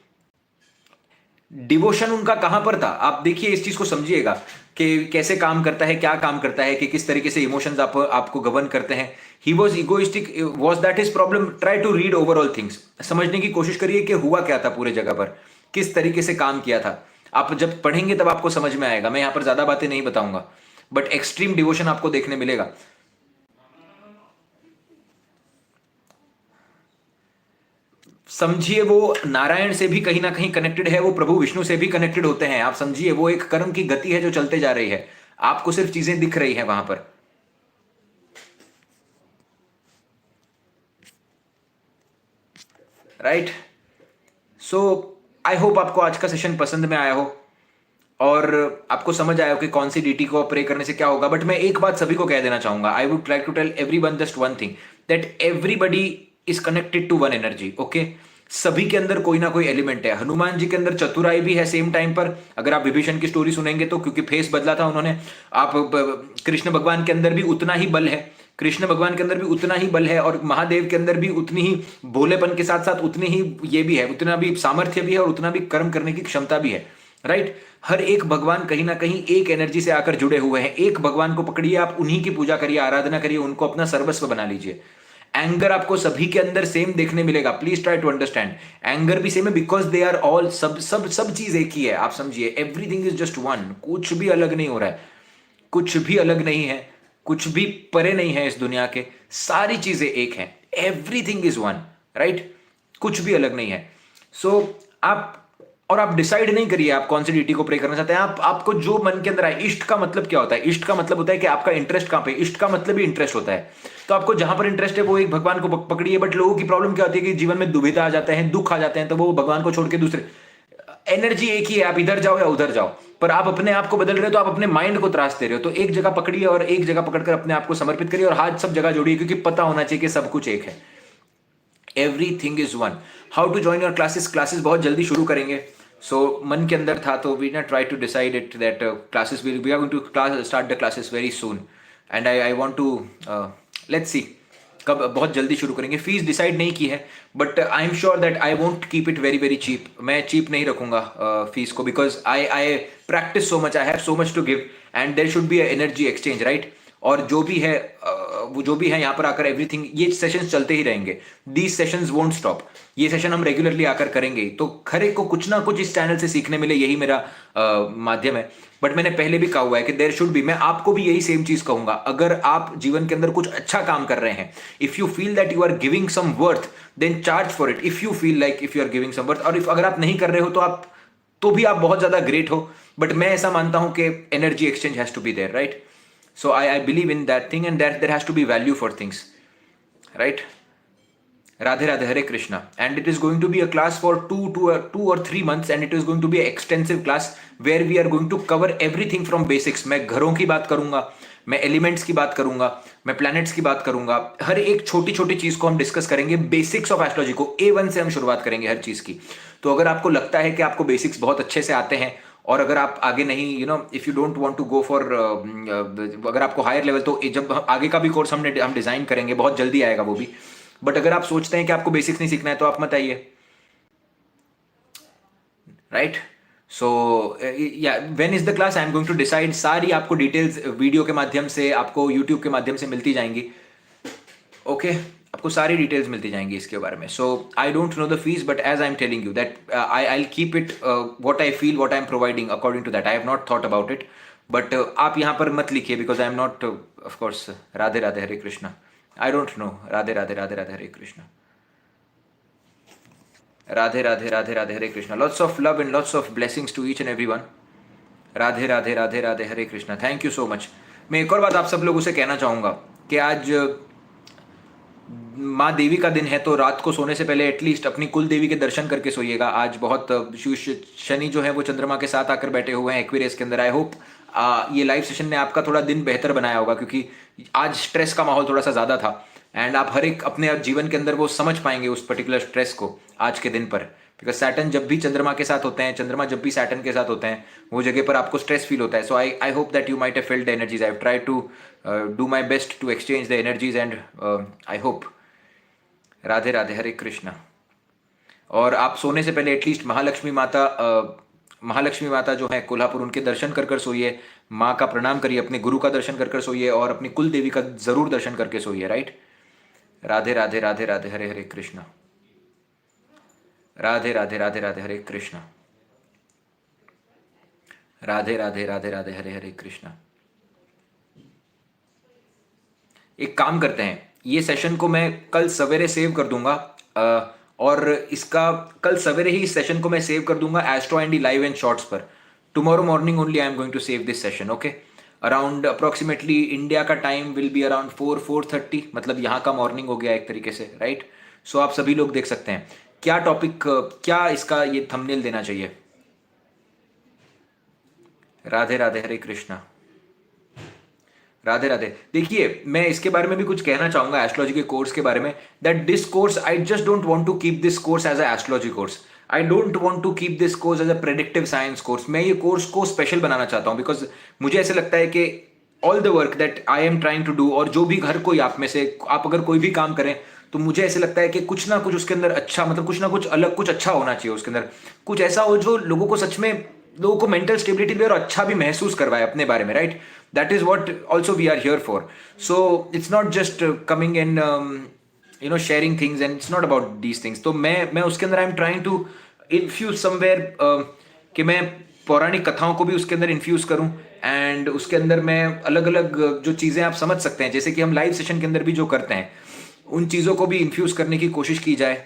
डिवोशन उनका कहां पर था। आप देखिए इस चीज को समझिएगा कि कैसे काम करता है, क्या काम करता है, कि किस तरीके से इमोशंस आपको गवर्न करते हैं। He was egoistic, was that his problem. Try to read overall things, समझने की कोशिश करिए कि हुआ क्या था पूरे जगह पर, किस तरीके से काम किया था। आप जब पढ़ेंगे तब आपको समझ में आएगा। मैं यहां पर ज्यादा बातें नहीं बताऊंगा, बट एक्सट्रीम डिवोशन आपको देखने मिलेगा। समझिए वो नारायण से भी कहीं ना कहीं कनेक्टेड है, वो प्रभु विष्णु से भी कनेक्टेड होते हैं। आप समझिए वो एक कर्म की गति है जो चलते जा रही है, आपको सिर्फ चीजें दिख रही है वहां पर। राइट, सो आई होप आपको आज का सेशन पसंद में आया हो और आपको समझ आया हो कि कौन सी डीटी को प्रे करने से क्या होगा। बट मैं एक बात सभी को कह देना चाहूंगा, I would like to tell everyone just one thing, that everybody is connected to one energy. Okay, सभी के अंदर कोई ना कोई एलिमेंट है। हनुमान जी के अंदर चतुराई भी है सेम टाइम पर, अगर आप विभीषण की स्टोरी सुनेंगे तो, क्योंकि फेस बदला था उन्होंने। आप कृष्ण भगवान के अंदर भी उतना ही बल है, कृष्ण भगवान के अंदर भी उतना ही बल है, और महादेव के अंदर भी उतनी ही भोलेपन के साथ साथ उतनी ही ये भी है, उतना भी सामर्थ्य भी है और उतना भी कर्म करने की क्षमता भी है। राइट, हर एक भगवान कहीं ना कहीं एक एनर्जी से आकर जुड़े हुए हैं। एक भगवान को पकड़िए, आप उन्हीं की पूजा करिए, आराधना करिए, उनको अपना सर्वस्व बना लीजिए। एंगर आपको सभी के अंदर सेम देखने मिलेगा, please try to understand. Anger भी सेम है बिकॉज दे आर ऑल, सब चीज एक ही है। आप समझिए एवरीथिंग इज जस्ट वन, कुछ भी अलग नहीं हो रहा है, कुछ भी अलग नहीं है, कुछ भी परे नहीं है इस दुनिया के, सारी चीजें एक हैं। एवरीथिंग इज वन, राइट, कुछ भी अलग नहीं है। सो आप डिसाइड नहीं करिए आप कौन सी डीटी को प्रे करना चाहते हैं। आपको जो मन के अंदर आए। इष्ट का मतलब क्या होता है? इष्ट का मतलब होता है कि आपका इंटरेस्ट कहां पे, इष्ट का मतलब ही इंटरेस्ट होता है। तो आपको जहां पर इंटरेस्ट है वो एक भगवान को पकड़िए। बट लोगों की प्रॉब्लम क्या होती है कि जीवन में दुविधा आ जाते हैं, दुख आ जाते हैं, तो वो भगवान को छोड़ के दूसरे, एनर्जी एक ही है, आप इधर जाओ या उधर जाओ, पर आप अपने आप को बदल रहे हो तो आप अपने माइंड को त्रास दे रहे हो। तो एक जगह पकड़िए और एक जगह पकड़कर अपने आप को समर्पित करिए और हाथ सब जगह जोड़िए, क्योंकि पता होना चाहिए कि सब कुछ एक है। Everything is one. How to join your classes बहुत जल्दी शुरू करेंगे। सो मन के अंदर था तो we not try to decide it that classes we are going to start the classes very soon, and I want to let's see कब बहुत जल्दी शुरू करेंगे। फीस डिसाइड नहीं की है, but I am sure that I won't keep it very very cheap. मैं चीप नहीं रखूंगा फीस को, because I practice so much, I have so much to give, and there should be a energy exchange, right. और जो भी है वो जो भी है यहाँ पर आकर एवरीथिंग, ये सेशंस चलते ही रहेंगे। दीज सेशंस वोंट स्टॉप, ये सेशन हम रेगुलरली आकर करेंगे, तो हर एक को कुछ ना कुछ इस चैनल से सीखने मिले, यही मेरा माध्यम है। बट मैंने पहले भी कहा हुआ है कि देयर शुड बी, मैं आपको भी यही सेम चीज कहूंगा, अगर आप जीवन के अंदर कुछ अच्छा काम कर रहे हैं, if you feel that you are giving some worth, then charge for it. If you feel like if you are giving some worth, और इफ अगर आप नहीं कर रहे हो तो भी आप बहुत ज्यादा ग्रेट हो। बट मैं ऐसा मानता हूं कि energy exchange has to be there, right. So I believe in that thing, and that there has to be value for things, right? Radhe Radhe, Hare Krishna. And it is going to be a class for 2 or 3 months, and it is going to be an extensive class where we are going to cover everything from basics. मैं घरों की बात करूंगा, मैं एलिमेंट्स की बात करूंगा, मैं प्लैनेट्स की बात करूंगा, हर एक छोटी छोटी चीज को हम डिस्कस करेंगे। बेसिक्स ऑफ एस्ट्रोलॉजी को A1 से हम शुरुआत करेंगे हर चीज की। तो अगर आपको लगता है कि आपको बेसिक्स बहुत अच्छे से आते हैं, और अगर आप आगे नहीं, if you don't want to go for, अगर आपको हायर लेवल, तो जब आगे का भी कोर्स हम डिजाइन करेंगे, बहुत जल्दी आएगा वो भी। बट अगर आप सोचते हैं कि आपको बेसिक्स नहीं सीखना है तो आप मत आइए, राइट। सो या when is the class, I am going to decide. सारी आपको डिटेल्स वीडियो के माध्यम से, आपको यूट्यूब के माध्यम से मिलती जाएंगी। ओके आपको सारी डिटेल्स मिलती जाएंगी इसके बारे में। So I don't know the fees, but as I am telling you that I will keep it what I feel, what I am providing according to that. I have not thought about it, but आप यहाँ पर मत लिखिए because I am not of course. Radhe Radhe Hare Krishna. I don't know. Radhe Radhe Radhe Radhe Hare Krishna. Radhe Radhe Radhe Radhe Hare Krishna. Lots of love and lots of blessings to each and everyone. Radhe Radhe Radhe Radhe Hare Krishna. Thank you so much. मैं एक और बात आप सब लोगों से कहना चाहूंगा कि आज माँ देवी का दिन है, तो रात को सोने से पहले एटलीस्ट अपनी कुल देवी के दर्शन करके सोइएगा। आज बहुत शनि जो है वो चंद्रमा के साथ आकर बैठे हुए हैं एक्वेरियस के अंदर। आई होप ये लाइव सेशन ने आपका थोड़ा दिन बेहतर बनाया होगा, क्योंकि आज स्ट्रेस का माहौल थोड़ा सा ज़्यादा था। एंड आप हर एक अपने जीवन के अंदर वो समझ पाएंगे उस पर्टिकुलर स्ट्रेस को आज के दिन पर। बिकॉज सैटर्न जब भी चंद्रमा के साथ होते हैं, चंद्रमा जब भी सैटर्न के साथ होते हैं, वो जगह पर आपको स्ट्रेस फील होता है। So I hope that you might have felt the energies. I have try to do my best to exchange the energies and I hope. Radhe Radhe Hare Krishna. और आप सोने से पहले एटलीस्ट महालक्ष्मी माता जो है कोल्हापुर, उनके दर्शन कर कर सोइए। माँ का प्रणाम करिए, अपने गुरु का दर्शन कर कर सोइए, और अपनी कुल देवी का जरूर दर्शन करके सोइए। राइट। राधे राधे राधे राधे हरे हरे कृष्णा। राधे राधे राधे राधे हरे कृष्णा। राधे राधे राधे राधे हरे हरे कृष्णा। एक काम करते हैं, ये सेशन को मैं कल सवेरे सेव कर दूंगा, और इसका कल सवेरे ही इस सेशन को मैं सेव कर दूंगा astro Andy live and shorts पर। Tomorrow morning only I am going to save this session. Okay, around approximately India का टाइम विल बी अराउंड 4:30, मतलब यहाँ का मॉर्निंग हो गया एक तरीके से। राइट। सो आप सभी लोग देख सकते हैं क्या टॉपिक, क्या इसका ये थंबनेल देना चाहिए। राधे राधे हरे कृष्णा। राधे राधे। देखिए, मैं इसके बारे में भी कुछ कहना चाहूंगा एस्ट्रोलॉजी के कोर्स के बारे में, that this course I just don't want to keep this course as a astrology course. I don't want to keep this course as a predictive science course. मैं ये कोर्स को स्पेशल बनाना चाहता हूं, बिकॉज मुझे ऐसे लगता है कि all the work that I am trying to do, और जो भी हर कोई आप में से आप अगर कोई भी काम करें, तो मुझे ऐसे लगता है कि कुछ ना कुछ उसके अंदर अच्छा, मतलब कुछ ना कुछ अलग, कुछ अच्छा होना चाहिए उसके अंदर। कुछ ऐसा हो जो लोगों को सच में, लोगों को मेंटल स्टेबिलिटी दे और अच्छा भी महसूस करवाए अपने बारे में। Right. That is what also we are here for. So it's not just coming in sharing things, and it's not about these things. तो मैं उसके अंदर I am trying to infuse somewhere कि मैं पौराणिक कथाओं को भी उसके अंदर इन्फ्यूज करूं, एंड उसके अंदर मैं अलग अलग जो चीज़ें आप समझ सकते हैं, जैसे कि हम लाइव सेशन के अंदर भी जो करते हैं, उन चीज़ों को भी इन्फ्यूज करने की कोशिश की जाए।